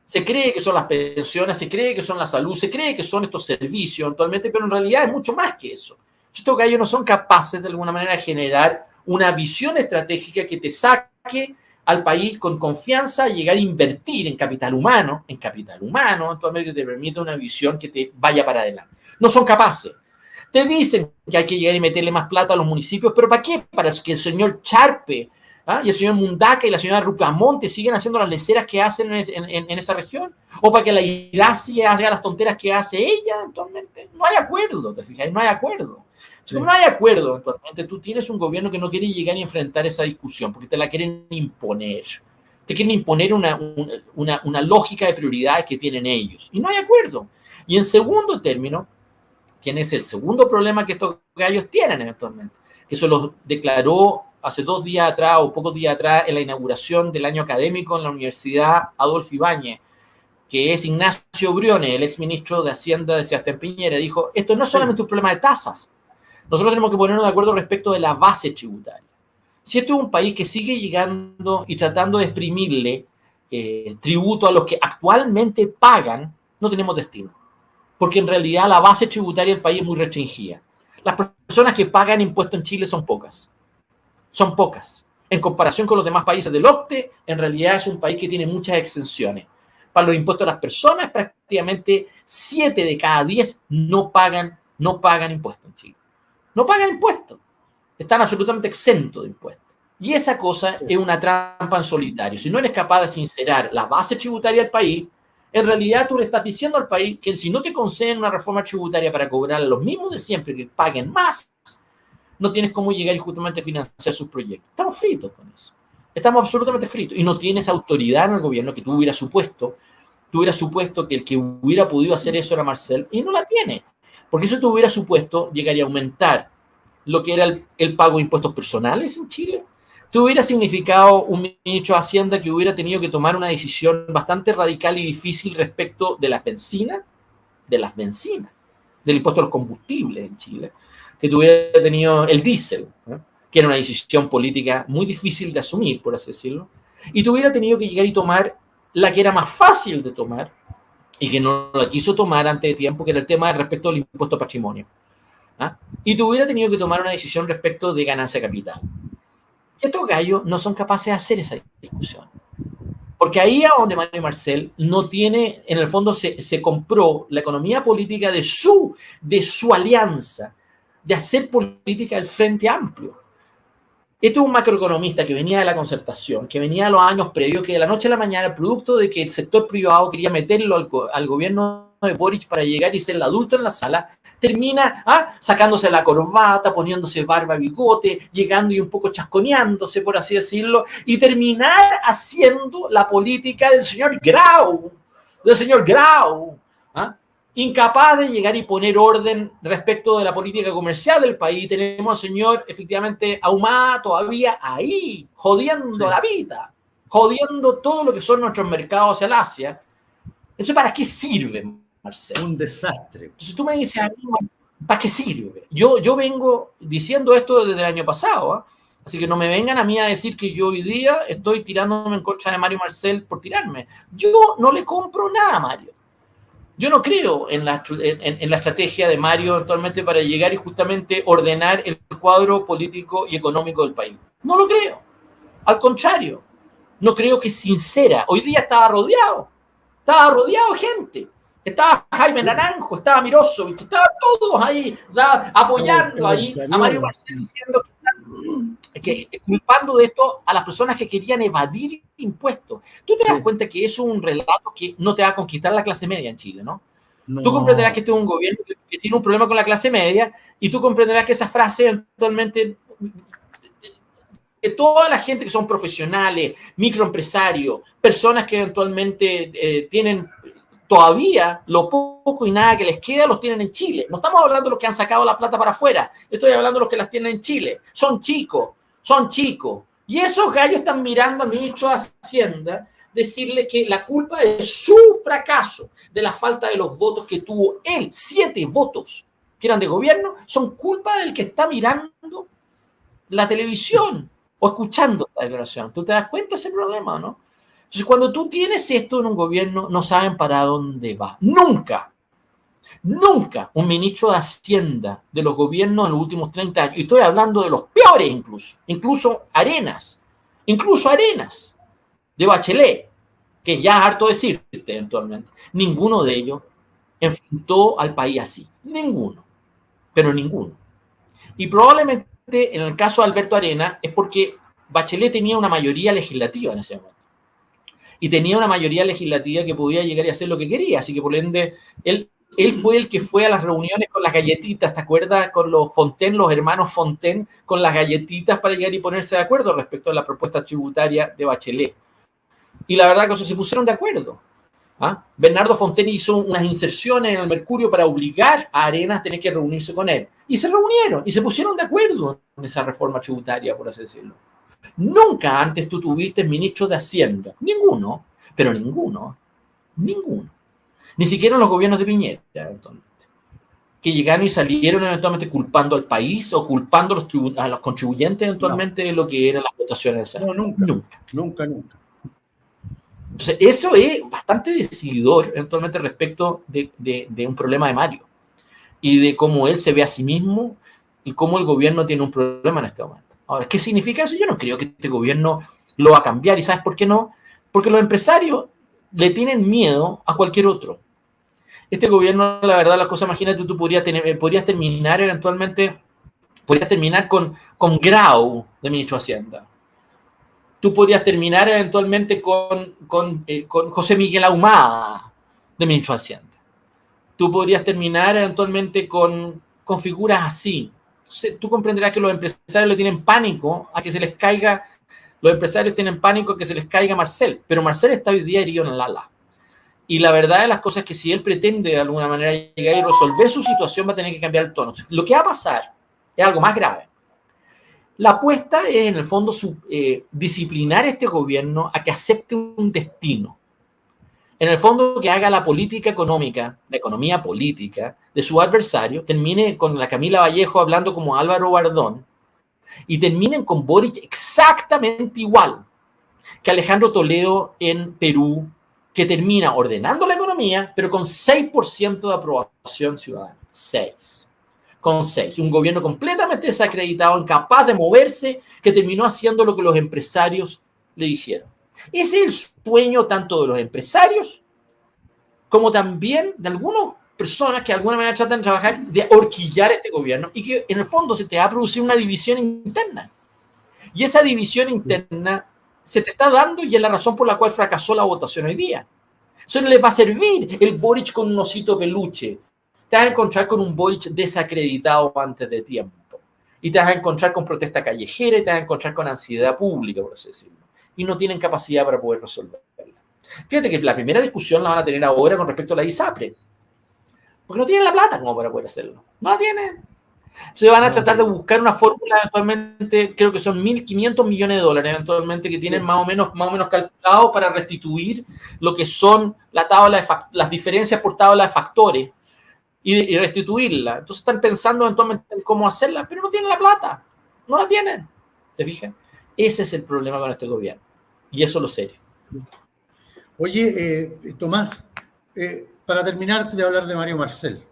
se cree que son las pensiones, se cree que son la salud, se cree que son estos servicios eventualmente, pero en realidad es mucho más que eso. Estos gallos no son capaces de alguna manera de generar una visión estratégica que te saque al país con confianza, llegar a invertir en capital humano, eventualmente que te permita una visión que te vaya para adelante. No son capaces. Te dicen que hay que llegar y meterle más plata a los municipios, pero ¿para qué? Para que el señor Charpe y el señor Mundaca y la señora Rucamonte siguen haciendo las leceras que hacen en esa región, o para que la Iraci haga las tonteras que hace ella actualmente. No hay acuerdo, ¿te fijas? No hay acuerdo. Si no hay acuerdo actualmente, tú tienes un gobierno que no quiere llegar y enfrentar esa discusión, porque te la quieren imponer. Te quieren imponer una lógica de prioridades que tienen ellos. Y no hay acuerdo. Y en segundo término, tienes el segundo problema que estos gallos tienen actualmente, que se los declaró hace 2 días atrás o pocos días atrás en la inauguración del año académico en la Universidad Adolfo Ibáñez, que es Ignacio Briones, el exministro de Hacienda de Sebastián Piñera, dijo, esto no es solamente un problema de tasas, nosotros tenemos que ponernos de acuerdo respecto de la base tributaria. Si esto es un país que sigue llegando y tratando de exprimirle tributo a los que actualmente pagan, no tenemos destino. Porque en realidad la base tributaria del país es muy restringida. Las personas que pagan impuestos en Chile son pocas. Son pocas. En comparación con los demás países del OCDE, en realidad es un país que tiene muchas exenciones. Para los impuestos a las personas, prácticamente 7 de cada 10 no pagan impuestos en Chile. No pagan impuestos. Están absolutamente exentos de impuestos. Y esa cosa es una trampa en solitario. Si no eres capaz de sincerar la base tributaria del país, en realidad tú le estás diciendo al país que si no te conceden una reforma tributaria para cobrar a los mismos de siempre que paguen más, no tienes cómo llegar y justamente financiar sus proyectos. Estamos fritos con eso. Estamos absolutamente fritos. Y no tienes autoridad en el gobierno que tú hubieras supuesto que el que hubiera podido hacer eso era Marcel, y no la tiene. Porque eso te hubiera supuesto llegaría a aumentar lo que era el pago de impuestos personales en Chile. Te hubiera significado un ministro de Hacienda que hubiera tenido que tomar una decisión bastante radical y difícil respecto de las bencinas, del impuesto a los combustibles en Chile, que tuviera tenido el diésel, ¿no? Que era una decisión política muy difícil de asumir, por así decirlo, y tuviera tenido que llegar y tomar la que era más fácil de tomar y que no la quiso tomar antes de tiempo, que era el tema respecto al impuesto a patrimonio. ¿Ah? Y tuviera tenido que tomar una decisión respecto de ganancia de capital. Estos gallos no son capaces de hacer esa discusión. Porque ahí es donde Mario Marcel no tiene, en el fondo se compró la economía política de su alianza, de hacer política del Frente Amplio. Este es un macroeconomista que venía de la concertación, que venía de los años previos, que de la noche a la mañana, producto de que el sector privado quería meterlo al gobierno de Boric para llegar y ser el adulto en la sala, termina sacándose la corbata, poniéndose barba, bigote, llegando y un poco chasconeándose, por así decirlo, y terminar haciendo la política del señor Grau, incapaz de llegar y poner orden respecto de la política comercial del país. Tenemos al señor, efectivamente, Ahumada todavía ahí, jodiendo la vida, jodiendo todo lo que son nuestros mercados hacia el Asia. Entonces, ¿para qué sirve, Marcelo? Un desastre. Entonces tú me dices a mí, ¿para qué sirve? Yo vengo diciendo esto desde el año pasado, así que no me vengan a mí a decir que yo hoy día estoy tirándome en contra de Mario Marcel por tirarme. Yo no le compro nada a Mario. Yo no creo en la estrategia de Mario actualmente para llegar y justamente ordenar el cuadro político y económico del país. No lo creo. Al contrario, no creo que sincera. Hoy día estaba rodeado de gente. Estaba Jaime Naranjo, estaba Mirosovich, estaban todos ahí apoyando ahí a Mario Marcel diciendo que culpando de esto a las personas que querían evadir impuestos. Tú te das cuenta que eso es un relato que no te va a conquistar la clase media en Chile, ¿no? Tú comprenderás que este es un gobierno que tiene un problema con la clase media y tú comprenderás que esa frase eventualmente, que toda la gente que son profesionales, microempresarios, personas que eventualmente tienen todavía lo poco y nada que les queda, los tienen en Chile. No estamos hablando de los que han sacado la plata para afuera, estoy hablando de los que las tienen en Chile. Son chicos. Y esos gallos están mirando al ministro de Hacienda decirle que la culpa de su fracaso, de la falta de los votos que tuvo él, 7 votos que eran de gobierno, son culpa del que está mirando la televisión o escuchando la declaración. ¿Tú te das cuenta de ese problema o no? Entonces, cuando tú tienes esto en un gobierno, no saben para dónde va. Nunca un ministro de Hacienda de los gobiernos en los últimos 30 años, y estoy hablando de los peores incluso Arenas de Bachelet, que ya es harto decirte eventualmente, ninguno de ellos enfrentó al país así. Ninguno. Y probablemente en el caso de Alberto Arenas es porque Bachelet tenía una mayoría legislativa en ese momento. Y tenía una mayoría legislativa que podía llegar y hacer lo que quería. Así que, por ende, él fue el que fue a las reuniones con las galletitas, ¿te acuerdas? Con los hermanos Fontaine, con las galletitas para llegar y ponerse de acuerdo respecto a la propuesta tributaria de Bachelet. Y la verdad que se pusieron de acuerdo. Bernardo Fontaine hizo unas inserciones en el Mercurio para obligar a Arenas a tener que reunirse con él. Y se reunieron y se pusieron de acuerdo en esa reforma tributaria, por así decirlo. Nunca antes tú tuviste ministros de Hacienda. Ninguno. Ni siquiera en los gobiernos de Piñera, eventualmente. Que llegaron y salieron eventualmente culpando al país o culpando a los contribuyentes eventualmente de lo que eran las votaciones de esa. No, nunca. Entonces, eso es bastante decididor eventualmente respecto de un problema de Mario y de cómo él se ve a sí mismo y cómo el gobierno tiene un problema en este momento. Ahora, ¿qué significa eso? Yo no creo que este gobierno lo va a cambiar. ¿Y sabes por qué no? Porque los empresarios le tienen miedo a cualquier otro. Este gobierno, la verdad, las cosas, imagínate, tú podrías terminar eventualmente, podrías terminar con Grau de ministro de Hacienda. Tú podrías terminar eventualmente con José Miguel Ahumada de ministro de Hacienda. Tú podrías terminar eventualmente con figuras así. Entonces, tú comprenderás que los empresarios le tienen pánico a que se les caiga, los empresarios tienen pánico a que se les caiga Marcel, pero Marcel está hoy día herido en el ala. Y la verdad de las cosas es que si él pretende de alguna manera llegar y resolver su situación, va a tener que cambiar el tono. Lo que va a pasar es algo más grave. La apuesta es, en el fondo, disciplinar a este gobierno a que acepte un destino. En el fondo, que haga la política económica, la economía política de su adversario, termine con la Camila Vallejo hablando como Álvaro Bardón y terminen con Boric exactamente igual que Alejandro Toledo en Perú, que termina ordenando la economía, pero con 6% de aprobación ciudadana. 6. Con 6. Un gobierno completamente desacreditado, incapaz de moverse, que terminó haciendo lo que los empresarios le dijeron. Ese es el sueño tanto de los empresarios como también de algunas personas que de alguna manera tratan de trabajar, de horquillar este gobierno y que en el fondo se te va a producir una división interna. Y esa división interna se te está dando y es la razón por la cual fracasó la votación hoy día. Eso no les va a servir el Boric con un osito peluche. Te vas a encontrar con un Boric desacreditado antes de tiempo. Y te vas a encontrar con protesta callejera y te vas a encontrar con ansiedad pública, por así decirlo. Y no tienen capacidad para poder resolverla. Fíjate que la primera discusión la van a tener ahora con respecto a la ISAPRE. Porque no tienen la plata como para poder hacerlo. No la tienen. Se van a tratar de buscar una fórmula, eventualmente, creo que son 1.500 millones de dólares, eventualmente, que tienen más o menos calculado para restituir lo que son las diferencias por tabla de factores y restituirla. Entonces están pensando eventualmente en cómo hacerla, pero no tienen la plata. No la tienen. ¿Te fijas? Ese es el problema con este gobierno. Y eso es lo serio. Oye, Tomás, para terminar de hablar de Mario Marcel,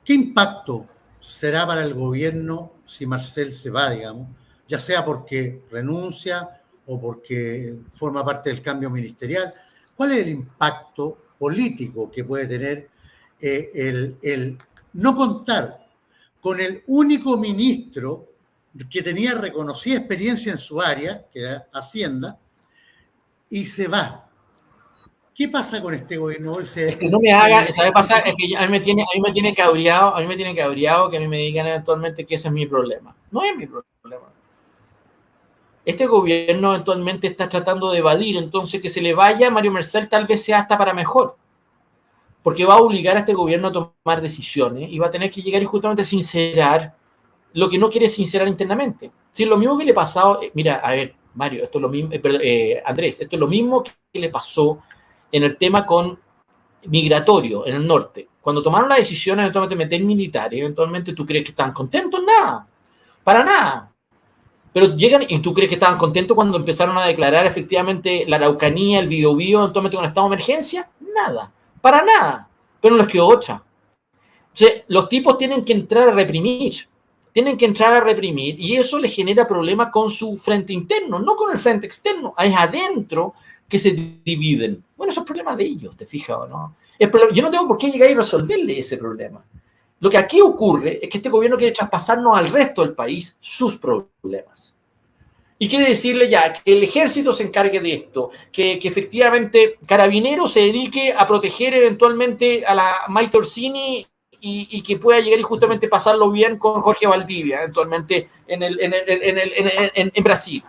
¿qué impacto será para el gobierno si Marcel se va, digamos, ya sea porque renuncia o porque forma parte del cambio ministerial? ¿Cuál es el impacto político que puede tener el no contar con el único ministro que tenía reconocida experiencia en su área, que era Hacienda, y se va? ¿Qué pasa con este gobierno? Es que no me haga, ¿sabes pasa? Es que a mí me tiene cabreado que a mí me digan eventualmente que ese es mi problema. No es mi problema. Este gobierno eventualmente está tratando de evadir, entonces que se le vaya a Mario Marcel tal vez sea hasta para mejor. Porque va a obligar a este gobierno a tomar decisiones y va a tener que llegar y justamente sincerar lo que no quiere sincerar internamente. Si es lo mismo que le pasó, mira, a ver, Mario, esto es lo mismo, Andrés, esto es lo mismo que le pasó en el tema con migratorio en el norte. Cuando tomaron la decisión eventualmente de meter militares, eventualmente tú crees que estaban contentos, nada, para nada. Pero llegan y tú crees que estaban contentos cuando empezaron a declarar efectivamente la Araucanía, el Biobío, eventualmente con estado de emergencia, nada, para nada. Pero no les quedó otra. Entonces, los tipos tienen que entrar a reprimir. Y eso les genera problemas con su frente interno, no con el frente externo. Es adentro que se dividen. Bueno, eso es problema de ellos, ¿te fijas o no? Yo no tengo por qué llegar y resolverle ese problema. Lo que aquí ocurre es que este gobierno quiere traspasarnos al resto del país sus problemas. Y quiere decirle ya que el ejército se encargue de esto, que efectivamente Carabineros se dedique a proteger eventualmente a la Maite Orsini y que pueda llegar y justamente pasarlo bien con Jorge Valdivia, eventualmente en Brasil.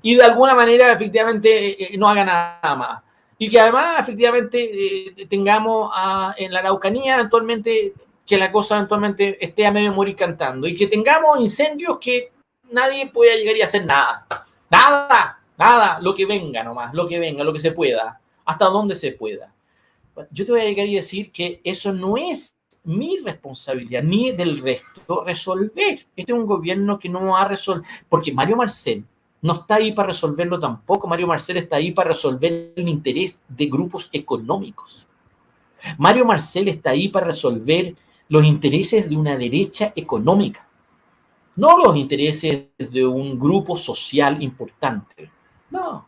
Y de alguna manera, efectivamente, no haga nada más. Y que además, efectivamente, tengamos en la Araucanía, eventualmente, que la cosa eventualmente esté a medio morir cantando. Y que tengamos incendios que nadie pueda llegar y hacer nada. Nada. Lo que venga nomás, lo que se pueda. Hasta donde se pueda. Yo te voy a llegar y decir que eso no es mi responsabilidad, ni del resto, resolver. Este es un gobierno que no va a resolver. Porque Mario Marcel no está ahí para resolverlo tampoco. Mario Marcel está ahí para resolver el interés de grupos económicos. Mario Marcel está ahí para resolver los intereses de una derecha económica, no los intereses de un grupo social importante. No.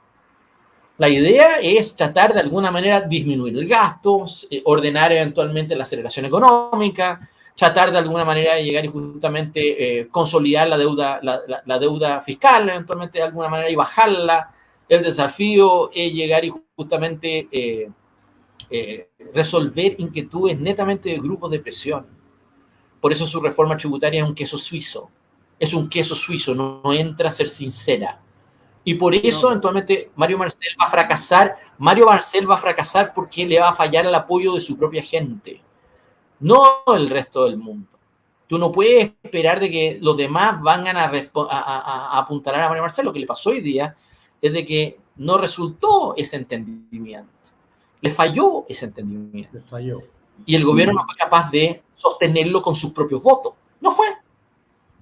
La idea es tratar de alguna manera disminuir el gasto, ordenar eventualmente la aceleración económica, tratar de alguna manera de llegar y justamente consolidar la deuda fiscal, eventualmente de alguna manera y bajarla. El desafío es llegar y justamente resolver inquietudes netamente de grupos de presión. Por eso su reforma tributaria es un queso suizo. Es un queso suizo, no entra a ser sincera. Y por eso, eventualmente, Mario Marcel va a fracasar. Mario Marcel va a fracasar porque le va a fallar el apoyo de su propia gente, no el resto del mundo. Tú no puedes esperar de que los demás vengan a apuntalar a Mario Marcel. Lo que le pasó hoy día es de que no resultó ese entendimiento. Le falló ese entendimiento. Le falló. Y el gobierno no fue capaz de sostenerlo con sus propios votos. No fue.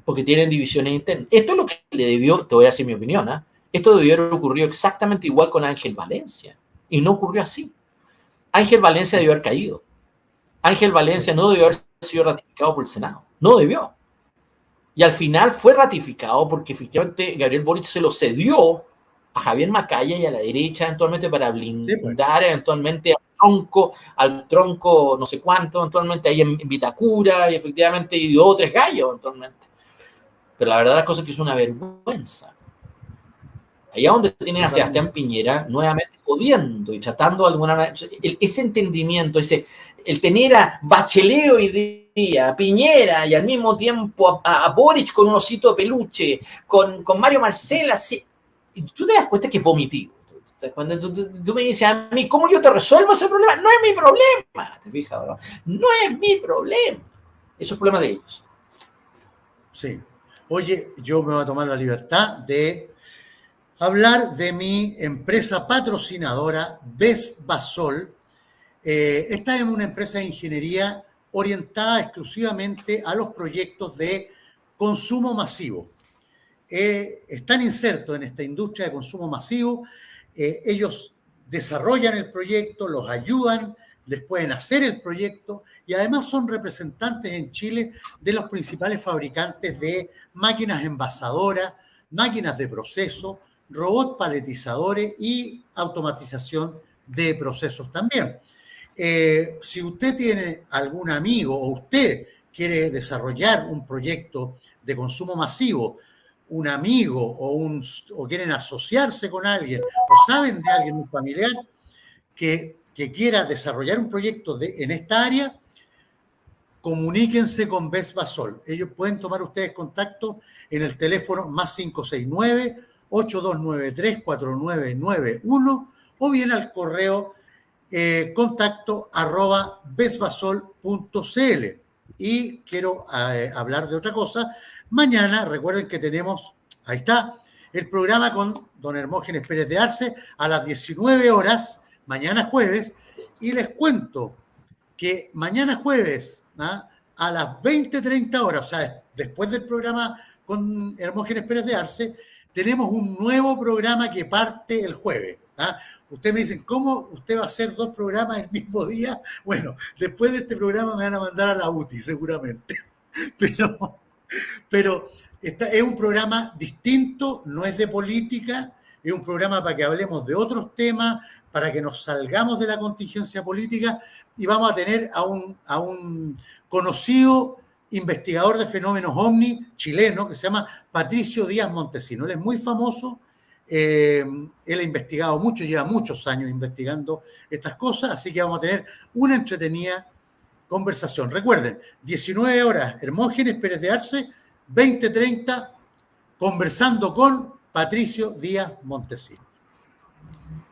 Porque tienen divisiones internas. Esto es lo que le debió, te voy a decir mi opinión, ¿eh? Esto debió haber ocurrido exactamente igual con Ángel Valencia. Y no ocurrió así. Ángel Valencia debió haber caído. Ángel Valencia no debió haber sido ratificado por el Senado. No debió. Y al final fue ratificado porque efectivamente Gabriel Boric se lo cedió a Javier Macaya y a la derecha eventualmente para blindar eventualmente al tronco no sé cuánto, eventualmente ahí en Vitacura y efectivamente y 2 o 3 gallos eventualmente. Pero la verdad las cosas es que es una vergüenza. Allá donde tienen a Sebastián Piñera nuevamente jodiendo y tratando de alguna manera, ese entendimiento, el tener a Bachelet hoy día, a Piñera y al mismo tiempo a Boric con un osito de peluche, con Mario Marcel, así, tú te das cuenta que es vomitivo. Cuando tú me dices a mí, ¿cómo yo te resuelvo ese problema? No es mi problema, ¿te fijas, bro? No es mi problema. Eso es el problema de ellos. Sí. Oye, yo me voy a tomar la libertad de hablar de mi empresa patrocinadora, Besbasol. Esta es una empresa de ingeniería orientada exclusivamente a los proyectos de consumo masivo. Están insertos en esta industria de consumo masivo. Ellos desarrollan el proyecto, los ayudan, les pueden hacer el proyecto y además son representantes en Chile de los principales fabricantes de máquinas envasadoras, máquinas de proceso, robots paletizadores y automatización de procesos también. Si usted tiene algún amigo o usted quiere desarrollar un proyecto de consumo masivo, un amigo o quieren asociarse con alguien o saben de alguien, un familiar que quiera desarrollar un proyecto en esta área, comuníquense con Besbasol. Ellos pueden tomar ustedes contacto en el teléfono +569 8293-4991 o bien al correo contacto @besbasol.cl. Y quiero hablar de otra cosa. Mañana, recuerden que tenemos, ahí está, el programa con don Hermógenes Pérez de Arce a las 19 horas, mañana jueves, y les cuento que mañana jueves, a las 20:30 horas, o sea, después del programa con Hermógenes Pérez de Arce, tenemos un nuevo programa que parte el jueves. Ustedes me dicen, ¿cómo usted va a hacer 2 programas el mismo día? Bueno, después de este programa me van a mandar a la UTI seguramente. Pero es un programa distinto, no es de política, es un programa para que hablemos de otros temas, para que nos salgamos de la contingencia política y vamos a tener a un conocido investigador de fenómenos ovni chileno que se llama Patricio Díaz Montesino. Él es muy famoso, él ha investigado mucho, lleva muchos años investigando estas cosas, así que vamos a tener una entretenida conversación. Recuerden, 19 horas, Hermógenes Pérez de Arce, 20:30, conversando con Patricio Díaz Montesino.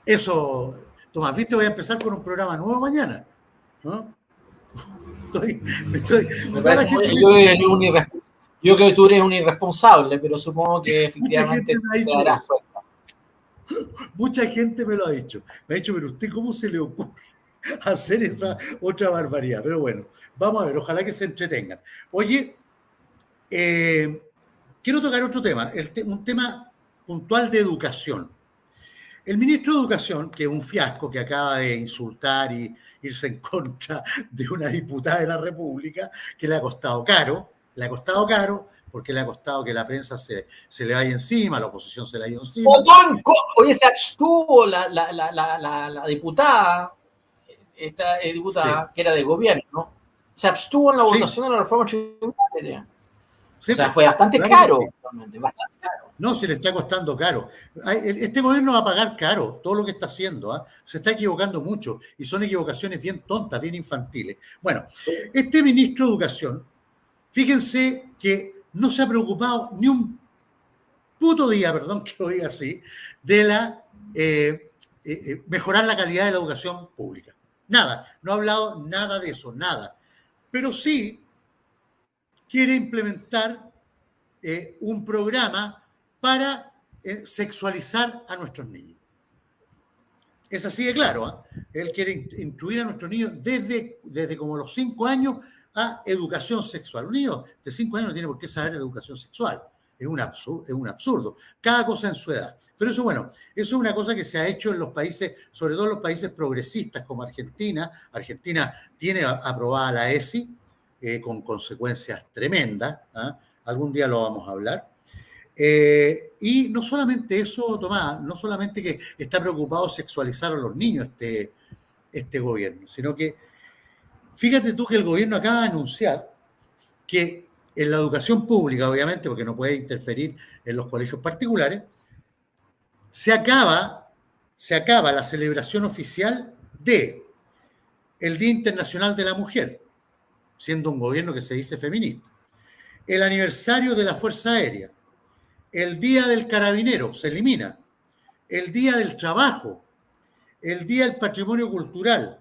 Eso, Tomás, ¿viste? Voy a empezar con un programa nuevo mañana, ¿no? Me parece yo creo que tú eres un irresponsable, pero supongo que efectivamente mucha gente me lo ha dicho. Me ha dicho, pero usted, ¿cómo se le ocurre hacer esa otra barbaridad? Pero bueno, vamos a ver, ojalá que se entretengan. Oye, quiero tocar otro tema, un tema puntual de educación. El ministro de Educación, que es un fiasco, que acaba de insultar y irse en contra de una diputada de la República, que le ha costado caro, porque le ha costado que la prensa se le vaya encima, la oposición se le vaya encima. Oye, se abstuvo la diputada, esta diputada Sí. que era de gobierno, ¿no? Se abstuvo en la Sí. votación de la reforma tributaria. Sí, o sea, fue bastante claro caro. que sí. Bastante caro. No, se le está costando caro. Este gobierno va a pagar caro todo lo que está haciendo. ¿Ah? Se está equivocando mucho y son equivocaciones bien tontas, bien infantiles. Bueno, este ministro de Educación, fíjense que no se ha preocupado ni un puto día, perdón que lo diga así, de mejorar la calidad de la educación pública. Nada, no ha hablado nada de eso, nada. Pero sí quiere implementar un programa para sexualizar a nuestros niños. Es así de claro. Él quiere instruir a nuestros niños desde como los 5 años a educación sexual. Un niño de 5 años no tiene por qué saber de educación sexual. Es un absurdo. Cada cosa en su edad. Pero eso, bueno, eso es una cosa que se ha hecho en los países, sobre todo en los países progresistas como Argentina. Argentina tiene aprobada la ESI con consecuencias tremendas. ¿Ah? Algún día lo vamos a hablar. Y no solamente eso, Tomás, no solamente que está preocupado sexualizar a los niños este gobierno, sino que fíjate tú que el gobierno acaba de anunciar que en la educación pública, obviamente, porque no puede interferir en los colegios particulares, se acaba la celebración oficial del Día Internacional de la Mujer, siendo un gobierno que se dice feminista, el aniversario de la Fuerza Aérea, el Día del Carabinero se elimina, el Día del Trabajo, el Día del Patrimonio Cultural,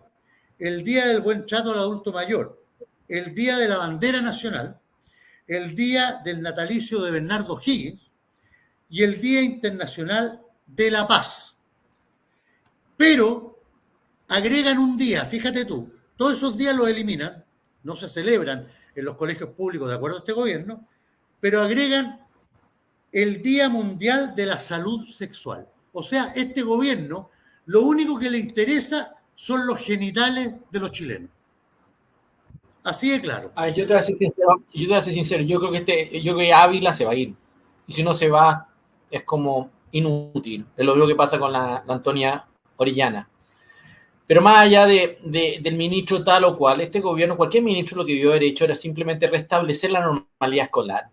el Día del Buen Trato al Adulto Mayor, el Día de la Bandera Nacional, el Día del Natalicio de Bernardo Higgins y el Día Internacional de la Paz. Pero agregan un día, fíjate tú, todos esos días los eliminan, no se celebran en los colegios públicos de acuerdo a este gobierno, pero agregan el Día Mundial de la Salud Sexual. O sea, este gobierno, lo único que le interesa son los genitales de los chilenos. Así de claro. A ver, yo te voy a ser sincero, yo creo que Ávila se va a ir. Y si no se va, es como inútil. Es lo mismo que pasa con la Antonia Orellana. Pero más allá del ministro tal o cual, este gobierno, cualquier ministro lo que debió haber hecho era simplemente restablecer la normalidad escolar.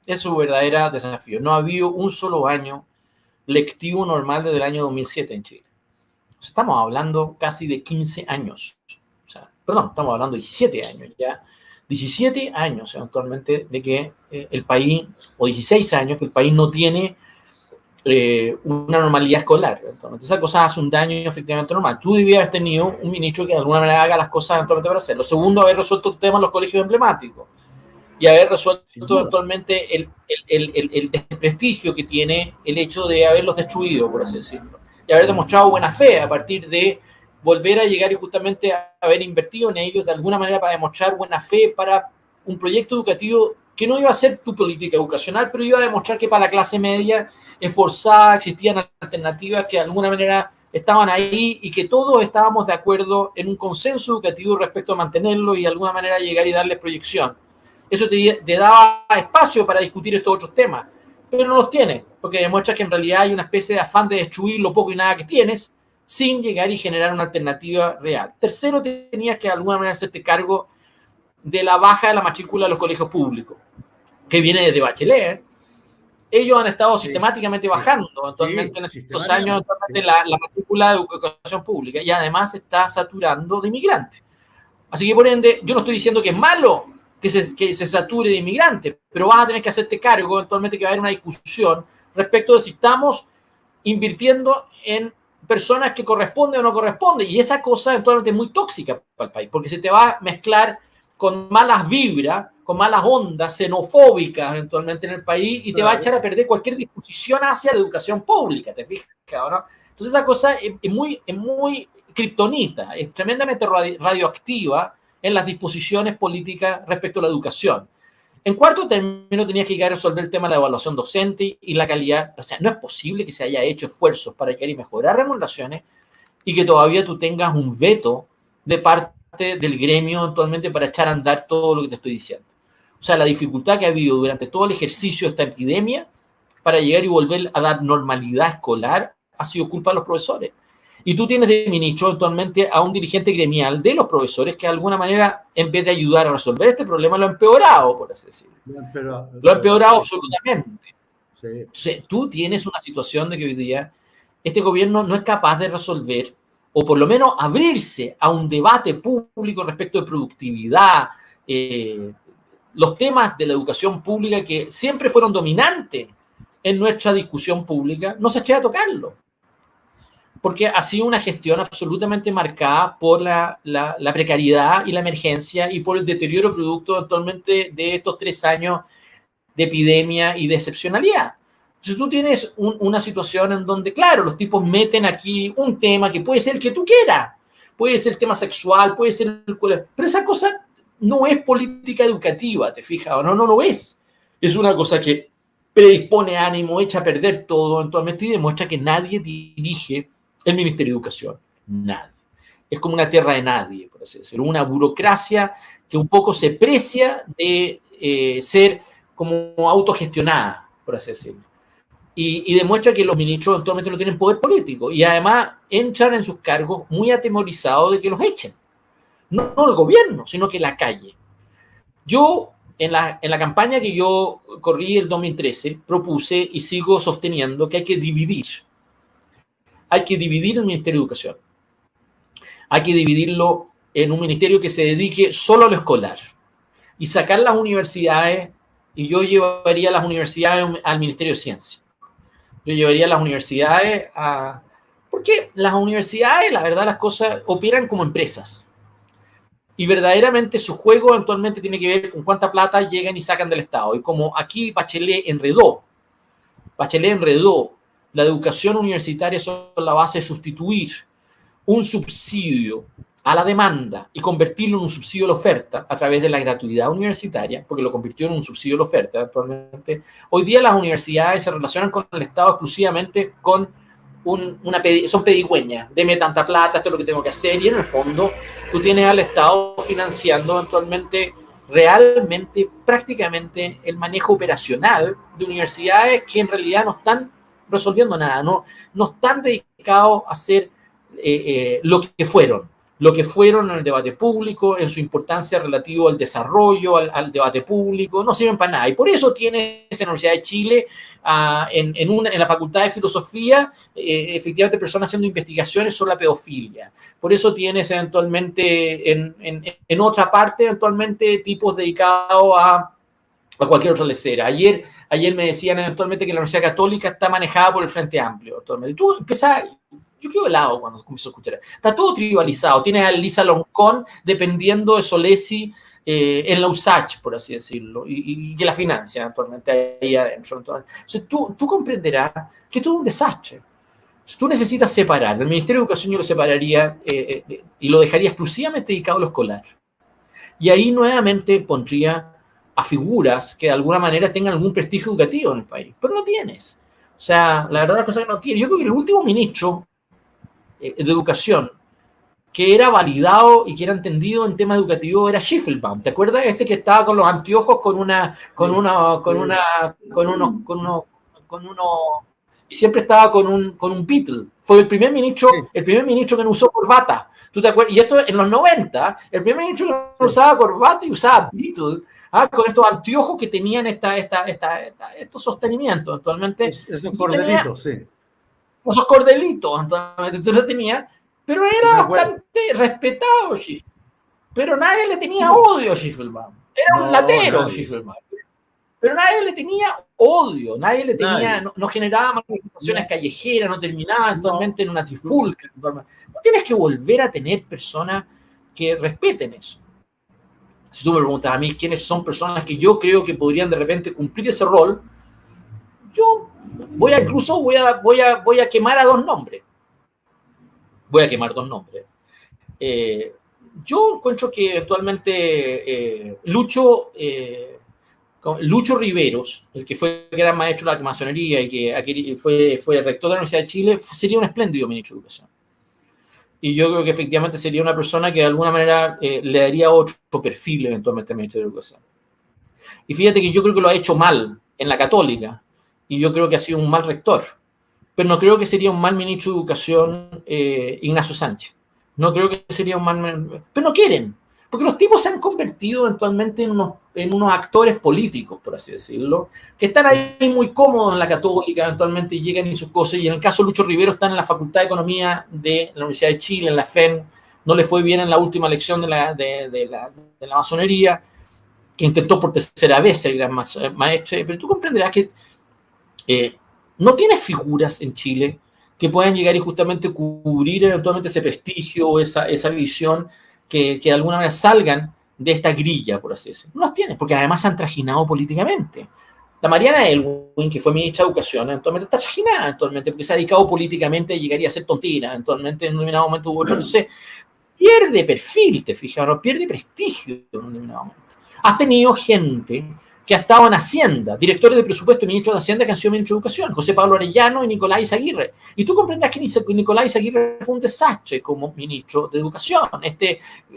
Es su verdadero desafío. No ha habido un solo año lectivo normal desde el año 2007 en Chile. O sea, estamos hablando casi de 15 años. O sea, perdón, estamos hablando de 17 años ya. 17 años actualmente de que el país, o 16 años, que el país no tiene una normalidad escolar. Entonces, esas cosas hacen un daño efectivamente normal. Tú debías haber tenido un ministro que de alguna manera haga las cosas eventualmente para hacerlo. Segundo, haber resuelto el tema en los colegios emblemáticos y haber resuelto eventualmente el desprestigio que tiene el hecho de haberlos destruido, por así decirlo, y haber demostrado buena fe a partir de volver a llegar y justamente haber invertido en ellos de alguna manera para demostrar buena fe para un proyecto educativo que no iba a ser tu política educacional, pero iba a demostrar que para la clase media esforzada existían alternativas que de alguna manera estaban ahí y que todos estábamos de acuerdo en un consenso educativo respecto a mantenerlo y de alguna manera llegar y darle proyección. Eso te daba espacio para discutir estos otros temas, pero no los tiene, porque demuestra que en realidad hay una especie de afán de destruir lo poco y nada que tienes sin llegar y generar una alternativa real. Tercero, tenías que de alguna manera hacerte cargo de la baja de la matrícula de los colegios públicos, que viene desde Bachelet. Ellos han estado sistemáticamente bajando actualmente en estos años la matrícula de educación pública y además se está saturando de inmigrantes. Así que por ende, yo no estoy diciendo que es malo que se sature de inmigrantes, pero vas a tener que hacerte cargo eventualmente que va a haber una discusión respecto de si estamos invirtiendo en personas que corresponden o no corresponden. Y esa cosa eventualmente es muy tóxica para el país, porque se te va a mezclar con malas vibras, con malas ondas xenofóbicas eventualmente en el país y te va a echar a perder cualquier disposición hacia la educación pública, ¿te fijas? ¿No? Entonces esa cosa es muy kriptonita, es tremendamente radioactiva en las disposiciones políticas respecto a la educación. En cuarto término, tenías que llegar a resolver el tema de la evaluación docente y la calidad. O sea, no es posible que se haya hecho esfuerzos para llegar y mejorar remuneraciones y que todavía tú tengas un veto de parte del gremio actualmente para echar a andar todo lo que te estoy diciendo. O sea, la dificultad que ha habido durante todo el ejercicio de esta epidemia para llegar y volver a dar normalidad escolar ha sido culpa de los profesores. Y tú tienes de ministro actualmente a un dirigente gremial de los profesores que de alguna manera, en vez de ayudar a resolver este problema, lo ha empeorado, por así decirlo. Lo ha empeorado absolutamente. Sí. Entonces, tú tienes una situación de que hoy día este gobierno no es capaz de resolver, o por lo menos abrirse a un debate público respecto de productividad, los temas de la educación pública que siempre fueron dominantes en nuestra discusión pública, no se atreve a tocarlo. Porque ha sido una gestión absolutamente marcada por la precariedad y la emergencia y por el deterioro producto actualmente de estos 3 años de epidemia y de excepcionalidad. Entonces tú tienes una situación en donde, claro, los tipos meten aquí un tema que puede ser el que tú quieras, puede ser el tema sexual, puede ser pero esa cosa no es política educativa, ¿te fijas? O no lo es. Es una cosa que predispone ánimo, echa a perder todo eventualmente y demuestra que nadie dirige el Ministerio de Educación. Nadie. Es como una tierra de nadie, por así decirlo. Una burocracia que un poco se precia de ser como autogestionada, por así decirlo. Y demuestra que los ministros actualmente no tienen poder político. Y además entran en sus cargos muy atemorizados de que los echen. No el gobierno, sino que la calle. Yo, en la campaña que yo corrí el 2013, propuse y sigo sosteniendo que hay que dividir. Hay que dividir el Ministerio de Educación. Hay que dividirlo en un ministerio que se dedique solo a lo escolar y sacar las universidades, y yo llevaría las universidades al Ministerio de Ciencia. Yo llevaría las universidades a... Porque las universidades, la verdad, las cosas operan como empresas. Y verdaderamente su juego eventualmente tiene que ver con cuánta plata llegan y sacan del Estado. Y como aquí Bachelet enredó la educación universitaria sobre la base de sustituir un subsidio a la demanda y convertirlo en un subsidio a la oferta a través de la gratuidad universitaria, porque lo convirtió en un subsidio a la oferta actualmente. Hoy día las universidades se relacionan con el Estado exclusivamente con son pedigüeñas, deme tanta plata, esto es lo que tengo que hacer, y en el fondo tú tienes al Estado financiando eventualmente realmente, prácticamente el manejo operacional de universidades que en realidad no están resolviendo nada, no están dedicados a hacer lo que fueron en el debate público, en su importancia relativa al desarrollo, al debate público, no sirven para nada. Y por eso tienes en la Universidad de Chile, en la Facultad de Filosofía, efectivamente personas haciendo investigaciones sobre la pedofilia. Por eso tienes eventualmente en otra parte, eventualmente tipos dedicados a cualquier otra lecera. Ayer me decían eventualmente que la Universidad Católica está manejada por el Frente Amplio. Actualmente. Tú empezás... Yo quedo helado cuando comienzo a escuchar. Está todo tribalizado. Tienes a Lisa Loncón dependiendo de Solesi en la USACH, por así decirlo, y que la financia actualmente ahí adentro. Entonces, tú comprenderás que esto es un desastre. Tú necesitas separar. El Ministerio de Educación yo lo separaría y lo dejaría exclusivamente dedicado a lo escolar. Y ahí nuevamente pondría a figuras que de alguna manera tengan algún prestigio educativo en el país. Pero no tienes. O sea, la verdad la cosa que no tiene. Yo creo que el último ministro de educación que era validado y que era entendido en temas educativos era Schiffelbaum. ¿Te acuerdas? Este que estaba con los anteojos y siempre estaba con un Beatle. Fue el primer ministro que no usó corbata. ¿Tú te acuerdas? Y esto en los 90, el primer ministro que no usaba corbata y usaba Beatle, con estos anteojos que tenían estos sostenimientos. Actualmente. Esos cordelitos, sí. Esos cordelitos, entonces tú lo tenías, pero era bastante respetado Schiffelbaum. Pero nadie le tenía odio a Schiffelbaum. Era un latero Schiffelbaum. Pero nadie le tenía odio, nadie le tenía, no generaba manifestaciones callejeras, no terminaba actualmente en una trifulca. No tienes que volver a tener personas que respeten eso. Si tú me preguntas a mí quiénes son personas que yo creo que podrían de repente cumplir ese rol, yo voy a quemar a dos nombres. Voy a quemar dos nombres. Yo encuentro que actualmente Lucho Lucho Riveros, el que fue gran maestro de la masonería y que fue el rector de la Universidad de Chile, sería un espléndido ministro de Educación. Y yo creo que efectivamente sería una persona que de alguna manera le daría otro perfil eventualmente al ministro de Educación. Y fíjate que yo creo que lo ha hecho mal en la Católica, y yo creo que ha sido un mal rector, pero no creo que sería un mal ministro de Educación Ignacio Sánchez. No creo que sería un mal... Pero no quieren, porque los tipos se han convertido eventualmente en unos actores políticos, por así decirlo, que están ahí muy cómodos en la Católica, eventualmente llegan y sus cosas, y en el caso de Lucho Rivero están en la Facultad de Economía de la Universidad de Chile, en la FEN, no le fue bien en la última elección de la masonería, que intentó por tercera vez ser gran maestre, pero tú comprenderás que no tienes figuras en Chile que puedan llegar y justamente cubrir eventualmente ese prestigio, esa visión, que de alguna manera salgan de esta grilla, por así decirlo. No las tienes, porque además se han trajinado políticamente. La Mariana Elwin, que fue ministra de Educación, eventualmente está trajinada, eventualmente, porque se ha dedicado políticamente y llegaría a ser tontera, eventualmente en un determinado momento hubo otro. Entonces, pierde perfil, te fijas, no pierde prestigio en un determinado momento. Has tenido gente que ha estado en Hacienda, directores de presupuesto y ministros de Hacienda que han sido ministros de Educación, José Pablo Arellano y Nicolás Izaguirre. Y tú comprenderás que Nicolás Izaguirre fue un desastre como ministro de Educación.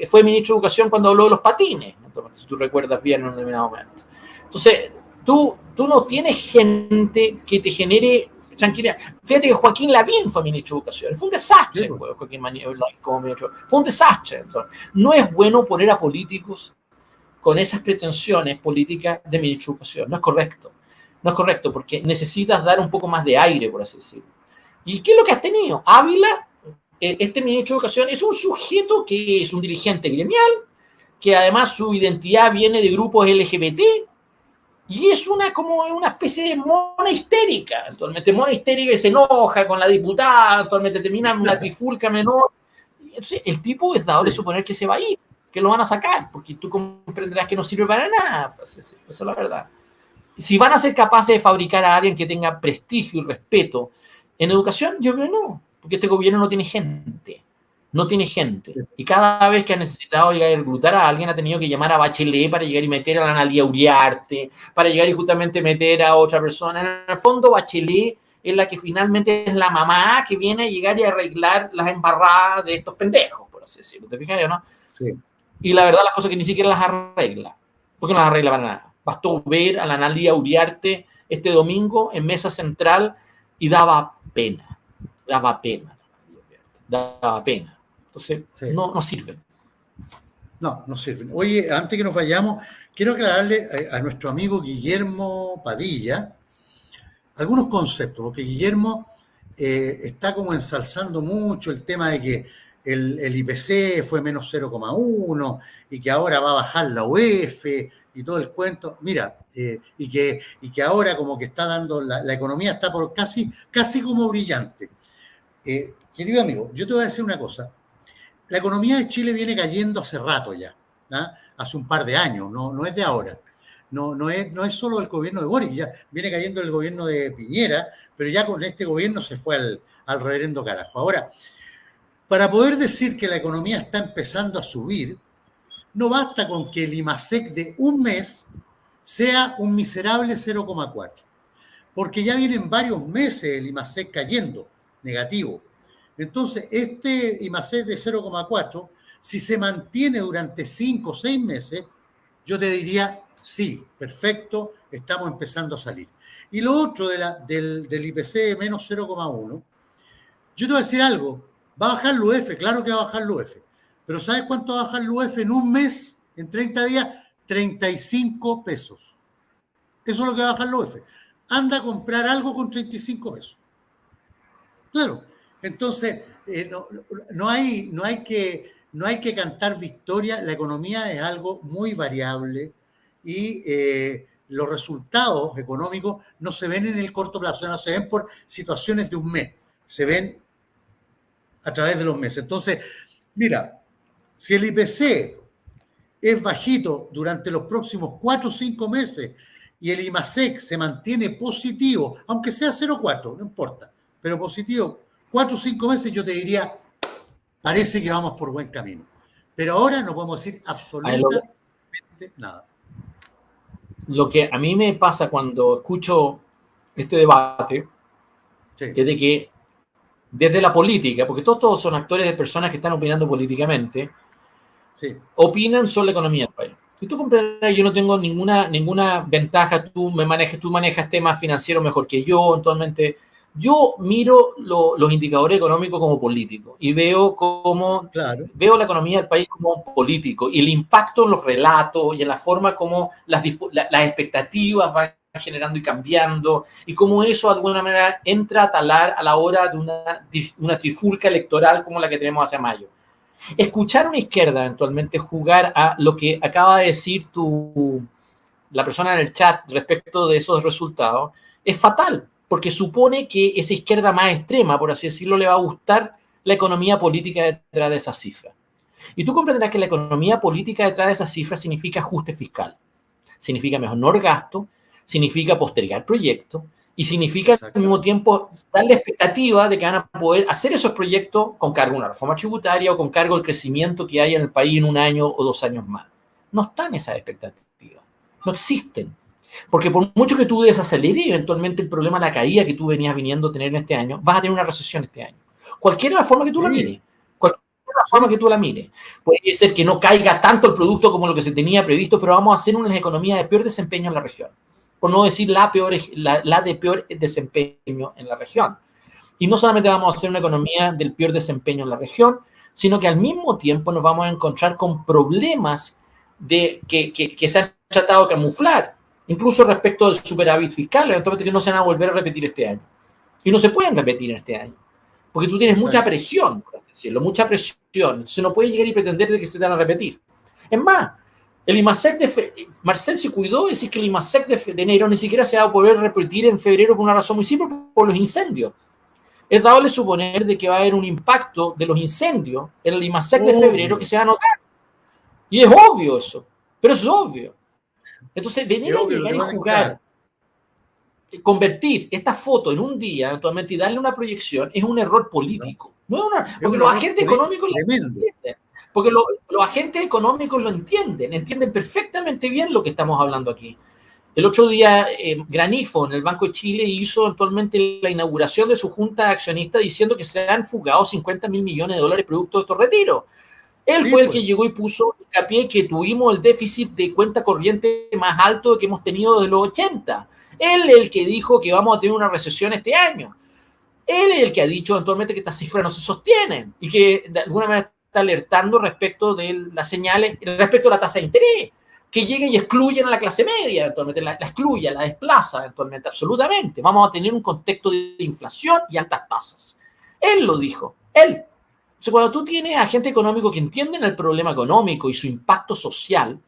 Fue ministro de Educación cuando habló de los patines, si tú recuerdas bien en un determinado momento. Entonces, tú no tienes gente que te genere tranquilidad. Fíjate que Joaquín Lavín fue ministro de Educación. Fue un desastre, sí, Joaquín Lavín como ministro. Fue un desastre. Entonces, no es bueno poner a políticos con esas pretensiones políticas de ministro de Educación. No es correcto. No es correcto, porque necesitas dar un poco más de aire, por así decirlo. ¿Y qué es lo que has tenido? Ávila, este ministro de Educación, es un sujeto que es un dirigente gremial, que además su identidad viene de grupos LGBT, y es como una especie de mona histérica. Actualmente mona histérica que se enoja con la diputada, actualmente termina en una trifulca menor. Entonces, el tipo es dado de suponer que se va a ir, que lo van a sacar, porque tú comprenderás que no sirve para nada. Pues esa es la verdad. Si van a ser capaces de fabricar a alguien que tenga prestigio y respeto en educación, yo creo que no, porque este gobierno no tiene gente. No tiene gente. Y cada vez que ha necesitado llegar a reclutar a alguien, ha tenido que llamar a Bachelet para llegar y meter a la Analía Uriarte, para llegar y justamente meter a otra persona. En el fondo, Bachelet es la que finalmente es la mamá que viene a llegar y arreglar las embarradas de estos pendejos, por así decirlo. ¿Te fijas, no? Sí. Y la verdad, las cosas que ni siquiera las arregla. Porque no las arregla para nada. Bastó ver a la Analía Uriarte este domingo en mesa central y daba pena. Daba pena. Entonces, sí, no sirven. No sirven. Oye, antes que nos vayamos, quiero aclararle a nuestro amigo Guillermo Padilla algunos conceptos, porque Guillermo está como ensalzando mucho el tema de que el IPC fue menos 0,1 y que ahora va a bajar la UEF y todo el cuento. Mira, y que ahora como que está dando, la economía está por casi como brillante. Querido amigo, yo te voy a decir una cosa. La economía de Chile viene cayendo hace rato ya, ¿ah? Hace un par de años, no es de ahora. No es solo el gobierno de Boric, ya viene cayendo el gobierno de Piñera, pero ya con este gobierno se fue al reverendo carajo. Ahora, para poder decir que la economía está empezando a subir, no basta con que el IMASEC de un mes sea un miserable 0,4, porque ya vienen varios meses el IMASEC cayendo, negativo. Entonces, este IMASEC de 0,4, si se mantiene durante 5 o 6 meses, yo te diría, sí, perfecto, estamos empezando a salir. Y lo otro del IPC de menos 0,1, yo te voy a decir algo, va a bajar el UEF, claro que va a bajar el UEF, pero ¿sabes cuánto va a bajar el UEF en un mes, en 30 días? 35 pesos. Eso es lo que va a bajar el UEF. Anda a comprar algo con 35 pesos. Claro, entonces no hay que cantar victoria, la economía es algo muy variable y los resultados económicos no se ven en el corto plazo, no se ven por situaciones de un mes, se ven a través de los meses. Entonces, mira, si el IPC es bajito durante los próximos 4 o 5 meses y el IMASEC se mantiene positivo, aunque sea 0,4, no importa, pero positivo, 4 o 5 meses, yo te diría, parece que vamos por buen camino. Pero ahora no podemos decir absolutamente nada. lo que a mí me pasa cuando escucho este debate Sí, es de que desde la política, porque todos son actores de personas que están opinando políticamente, sí, opinan sobre la economía del país. Y tú comprenderás, yo no tengo ninguna ventaja, tú manejas temas financieros mejor que yo, actualmente. Yo miro los indicadores económicos como político y claro, veo la economía del país como político y el impacto en los relatos y en la forma como las expectativas van generando y cambiando y cómo eso de alguna manera entra a talar a la hora de una trifulca electoral como la que tenemos hacia mayo. Escuchar a una izquierda eventualmente jugar a lo que acaba de decir la persona en el chat respecto de esos resultados es fatal, porque supone que esa izquierda más extrema, por así decirlo, le va a gustar la economía política detrás de esas cifras. Y tú comprenderás que la economía política detrás de esas cifras significa ajuste fiscal, significa menor gasto, significa postergar proyectos y significa al mismo tiempo darle expectativa de que van a poder hacer esos proyectos con cargo a una reforma tributaria o con cargo al crecimiento que hay en el país en 1 año o 2 años más. No están esas expectativas, no existen. Porque por mucho que tú desaceleres eventualmente el problema de la caída que tú venías viniendo a tener en este año, vas a tener una recesión este año. Cualquiera de la forma que tú la mires. Cualquiera de la forma que tú la mires. Puede ser que no caiga tanto el producto como lo que se tenía previsto, pero vamos a hacer una economía de peor desempeño en la región. Por no decir la de peor desempeño en la región. Y no solamente vamos a hacer una economía del peor desempeño en la región, sino que al mismo tiempo nos vamos a encontrar con problemas que se han tratado de camuflar, incluso respecto del superávit fiscal, eventualmente que no se van a volver a repetir este año. Y no se pueden repetir este año, porque tú tienes mucha presión, por así decirlo, mucha presión. Entonces no puedes llegar y pretender de que se te van a repetir. Es más, el IMASEC Marcel se cuidó de decir que el IMASEC de enero ni siquiera se va a poder repetir en febrero por una razón muy simple, por los incendios. Es dable suponer de que va a haber un impacto de los incendios en el IMASEC de febrero que se va a notar. Y es obvio eso, pero es obvio. Entonces, venir a llegar y jugar, convertir esta foto en un día, eventualmente, y darle una proyección, es un error político. No es porque los agentes económicos lo entienden. Porque los agentes económicos lo entienden perfectamente bien lo que estamos hablando aquí. El otro día, Granifo, en el Banco de Chile, hizo actualmente la inauguración de su junta de accionistas diciendo que se han fugado 50.000 millones de dólares producto de estos retiros. Él fue el que llegó y puso hincapié que tuvimos el déficit de cuenta corriente más alto que hemos tenido desde los 80. Él es el que dijo que vamos a tener una recesión este año. Él es el que ha dicho eventualmente que estas cifras no se sostienen y que de alguna manera está alertando respecto de las señales, respecto a la tasa de interés, que lleguen y excluyen a la clase media, eventualmente la excluya, la desplaza eventualmente, absolutamente. Vamos a tener un contexto de inflación y altas tasas. Él lo dijo, él. Entonces, cuando tú tienes agentes económicos que entienden el problema económico y su impacto social,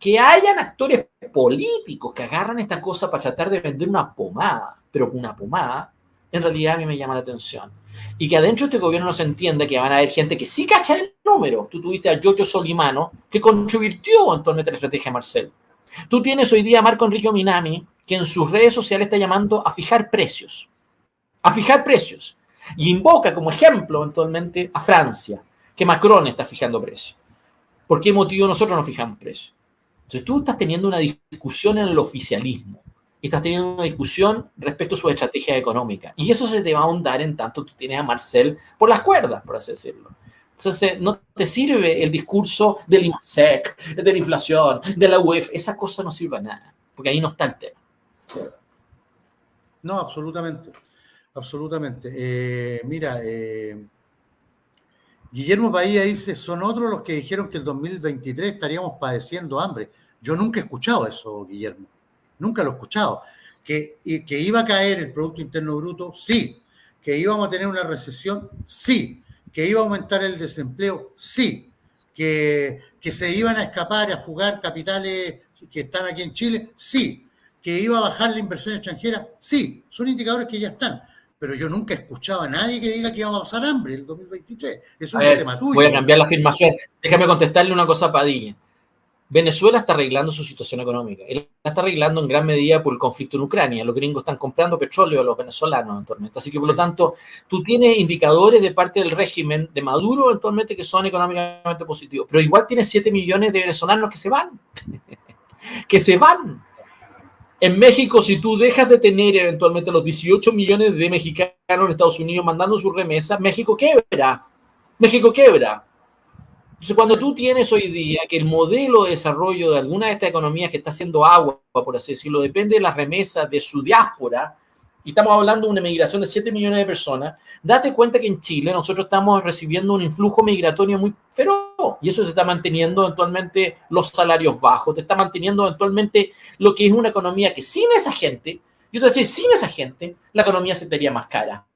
que hayan actores políticos que agarran esta cosa para tratar de vender una pomada, pero una pomada, en realidad a mí me llama la atención. Y que adentro de este gobierno no se entiende que van a haber gente que sí cacha el número. Tú tuviste a Giorgio Solimano, que convirtió actualmente la estrategia de Marcel. Tú tienes hoy día a Marco Enrico Minami, que en sus redes sociales está llamando a fijar precios. A fijar precios. Y invoca como ejemplo eventualmente a Francia, que Macron está fijando precios. ¿Por qué motivo nosotros no fijamos precios? Entonces tú estás teniendo una discusión en el oficialismo y estás teniendo una discusión respecto a su estrategia económica. Y eso se te va a ahondar en tanto tú tienes a Marcel por las cuerdas, por así decirlo. Entonces no te sirve el discurso del IMASEC, de la inflación, de la UEF. Esa cosa no sirve a nada, porque ahí no está el tema. No, absolutamente. Absolutamente. Mira, Guillermo Bahía dice, son otros los que dijeron que el 2023 estaríamos padeciendo hambre. Yo nunca he escuchado eso, Guillermo. Nunca lo he escuchado. Que iba a caer el Producto Interno Bruto, sí. Que íbamos a tener una recesión, sí. Que iba a aumentar el desempleo, sí. Que se iban a escapar, a fugar capitales que están aquí en Chile, sí. Que iba a bajar la inversión extranjera, sí. Son indicadores que ya están. Pero yo nunca he escuchado a nadie que diga que íbamos a pasar hambre en el 2023. Eso es un tema tuyo. Voy a cambiar la afirmación. Déjame contestarle una cosa a Padilla. Venezuela está arreglando su situación económica. Él la está arreglando en gran medida por el conflicto en Ucrania. Los gringos están comprando petróleo a los venezolanos actualmente. Así que, por lo tanto, tú tienes indicadores de parte del régimen de Maduro actualmente que son económicamente positivos. Pero igual tienes 7 millones de venezolanos que se van. Que se van. En México, si tú dejas de tener eventualmente los 18 millones de mexicanos en Estados Unidos mandando sus remesas, México quiebra. México quiebra. Entonces, cuando tú tienes hoy día que el modelo de desarrollo de alguna de estas economías que está haciendo agua, por así decirlo, depende de las remesas de su diáspora, y estamos hablando de una migración de 7 millones de personas, date cuenta que en Chile nosotros estamos recibiendo un influjo migratorio muy feroz, y eso se está manteniendo eventualmente los salarios bajos, te está manteniendo eventualmente lo que es una economía que sin esa gente, yo te decía, sin esa gente, la economía se estaría más cara.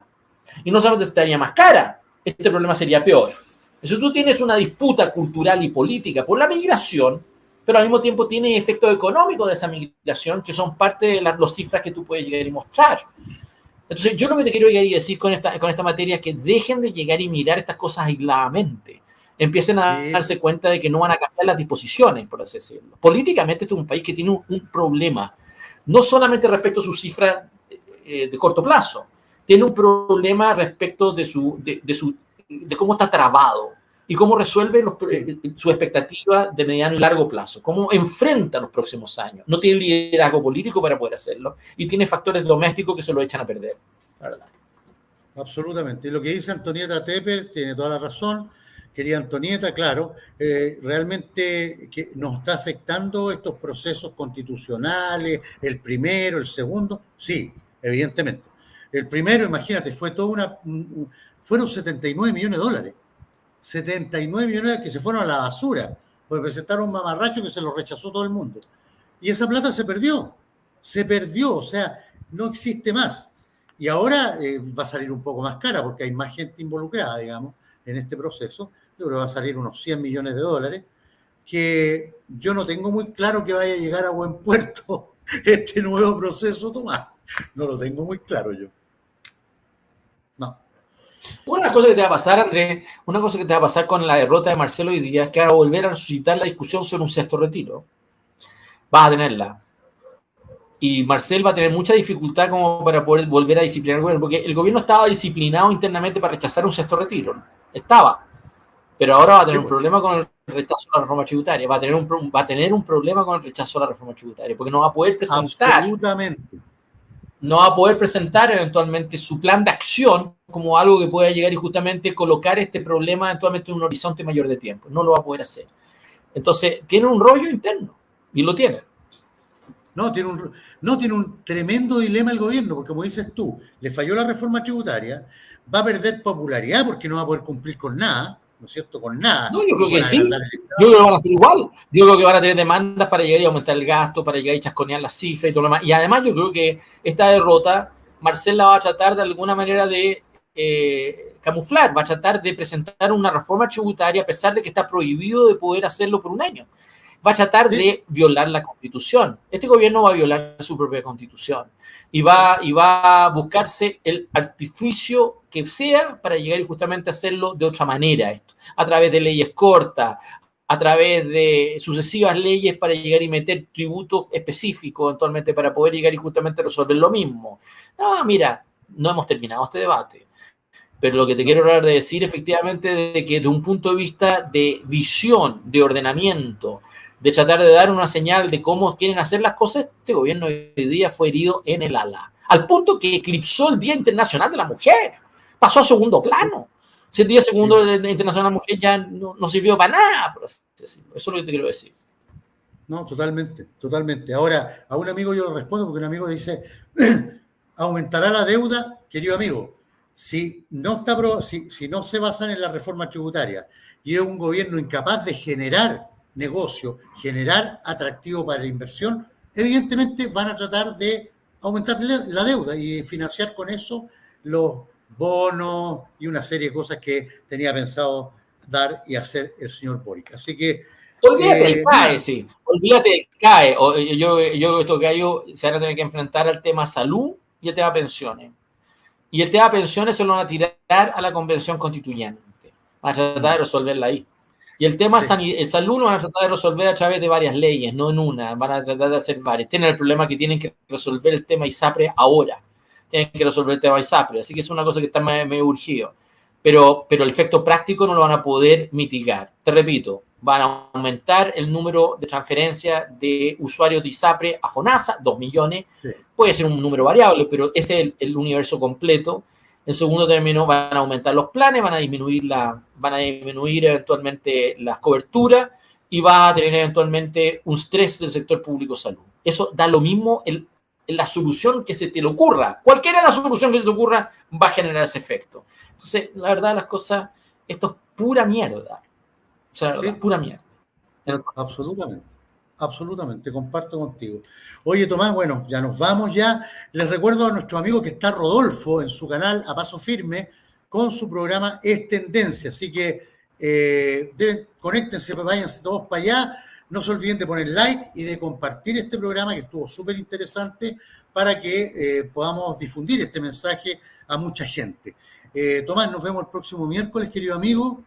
Y no solamente se estaría más cara, este problema sería peor. Entonces tú tienes una disputa cultural y política por la migración, pero al mismo tiempo tiene efectos económicos de esa migración que son parte de las cifras que tú puedes llegar y mostrar. Entonces yo lo que te quiero llegar y decir con esta materia es que dejen de llegar y mirar estas cosas aisladamente. Empiecen a darse cuenta de que no van a cambiar las disposiciones, por así decirlo. Políticamente este es un país que tiene un problema, no solamente respecto a sus cifras de corto plazo, tiene un problema respecto de cómo está trabado y cómo resuelve su expectativa de mediano y largo plazo, cómo enfrenta los próximos años. No tiene liderazgo político para poder hacerlo y tiene factores domésticos que se lo echan a perder. La verdad. Absolutamente. Y lo que dice Antonieta Tepper tiene toda la razón. Querida Antonieta, claro, realmente que nos está afectando estos procesos constitucionales, el primero, el segundo, sí, evidentemente. El primero, imagínate, fueron 79 millones de dólares. 79 millones de dólares que se fueron a la basura, porque presentaron un mamarracho que se lo rechazó todo el mundo. Y esa plata se perdió, o sea, no existe más. Y ahora va a salir un poco más cara porque hay más gente involucrada, digamos, en este proceso. Yo creo que va a salir unos 100 millones de dólares, que yo no tengo muy claro que vaya a llegar a buen puerto este nuevo proceso, Tomás. No lo tengo muy claro yo. No. Una cosa que te va a pasar, Andrés, una cosa que te va a pasar con la derrota de Marcelo hoy día es que va a volver a resucitar la discusión sobre un sexto retiro. Vas a tenerla. Y Marcel va a tener mucha dificultad como para poder volver a disciplinar el gobierno, porque el gobierno estaba disciplinado internamente para rechazar un sexto retiro. Estaba. Pero ahora va a tener un problema con el rechazo a la reforma tributaria. Va a tener un problema con el rechazo a la reforma tributaria, porque no va a poder presentar. Absolutamente. No va a poder presentar eventualmente su plan de acción como algo que pueda llegar y justamente colocar este problema eventualmente en un horizonte mayor de tiempo. No lo va a poder hacer. Entonces, tiene un rollo interno, y lo tiene. No, tiene un tremendo dilema el gobierno, porque como dices tú, le falló la reforma tributaria, va a perder popularidad porque no va a poder cumplir con nada, ¿no es cierto? Con nada. No, yo creo que sí. Yo creo que van a hacer igual. Yo creo que van a tener demandas para llegar y aumentar el gasto, para llegar y chasconear las cifras y todo lo demás. Y además yo creo que esta derrota, Marcel la va a tratar de alguna manera de camuflar, va a tratar de presentar una reforma tributaria a pesar de que está prohibido de poder hacerlo por un año. Va a tratar de violar la Constitución. Este gobierno va a violar su propia Constitución y va a buscarse el artificio que sea para llegar y justamente hacerlo de otra manera esto, a través de leyes cortas, a través de sucesivas leyes para llegar y meter tributos específicos eventualmente para poder llegar y justamente resolver lo mismo. No, mira, no hemos terminado este debate. Pero lo que te quiero hablar de decir efectivamente de que de un punto de vista de visión, de ordenamiento, de tratar de dar una señal de cómo quieren hacer las cosas, este gobierno hoy día fue herido en el ala, al punto que eclipsó el Día Internacional de la Mujer, pasó a segundo plano. Si el Día Segundo Internacional de la Mujer ya no sirvió para nada, eso es lo que te quiero decir. No, totalmente, totalmente. Ahora, a un amigo yo le respondo porque un amigo dice, ¿aumentará la deuda? Querido amigo, si no se basan en la reforma tributaria y es un gobierno incapaz de generar negocio, generar atractivo para la inversión, evidentemente van a tratar de aumentar la deuda y financiar con eso los bonos y una serie de cosas que tenía pensado dar y hacer el señor Boric. Así que olvídate del CAE, sí. Olvídate del CAE. Yo creo que estos gallos se van a tener que enfrentar al tema salud y el tema pensiones. Y el tema pensiones se lo van a tirar a la convención constituyente. Van a tratar de resolverla ahí. Y el tema salud lo van a tratar de resolver a través de varias leyes, no en una. Van a tratar de hacer varias. Tienen el problema que tienen que resolver el tema ISAPRE ahora. Tienen que resolver el tema ISAPRE. Así que es una cosa que está medio urgido. Pero el efecto práctico no lo van a poder mitigar. Te repito, van a aumentar el número de transferencia de usuarios de ISAPRE a FONASA, 2 millones. Sí. Puede ser un número variable, pero ese es el universo completo. En segundo término, van a aumentar los planes, van a disminuir eventualmente las coberturas y va a tener eventualmente un estrés del sector público de salud. Eso da lo mismo en la solución que se te le ocurra. Cualquiera de la solución que se te ocurra va a generar ese efecto. Entonces, la verdad, las cosas, esto es pura mierda. O sea, la verdad, sí, pura mierda. Absolutamente. Absolutamente, comparto contigo. Oye, Tomás, bueno, ya nos vamos ya. Les recuerdo a nuestro amigo que está Rodolfo en su canal A Paso Firme con su programa Es Tendencia. Así que conéctense, váyanse todos para allá. No se olviden de poner like y de compartir este programa que estuvo súper interesante para que podamos difundir este mensaje a mucha gente. Tomás, nos vemos el próximo miércoles, querido amigo.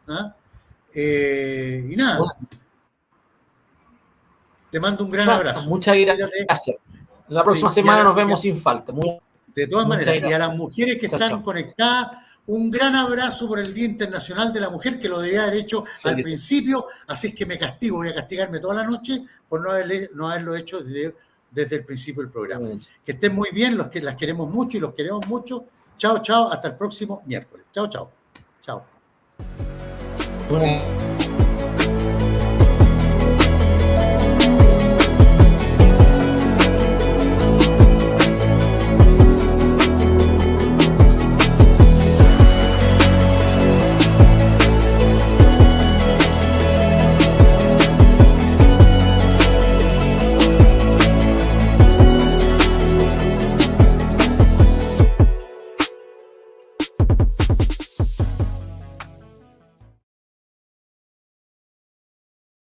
Y nada. Bueno. Te mando un gran abrazo. Muchas gracias. La próxima semana nos vemos sin falta. De todas maneras, gracias. Y a las mujeres que están conectadas, un gran abrazo por el Día Internacional de la Mujer, que lo debía haber hecho al principio, así es que me castigo, voy a castigarme toda la noche por no haberlo hecho desde el principio del programa. Que estén muy bien, las queremos mucho y los queremos mucho. Chao, chao, hasta el próximo miércoles. Chao, chao. Chao. Bueno.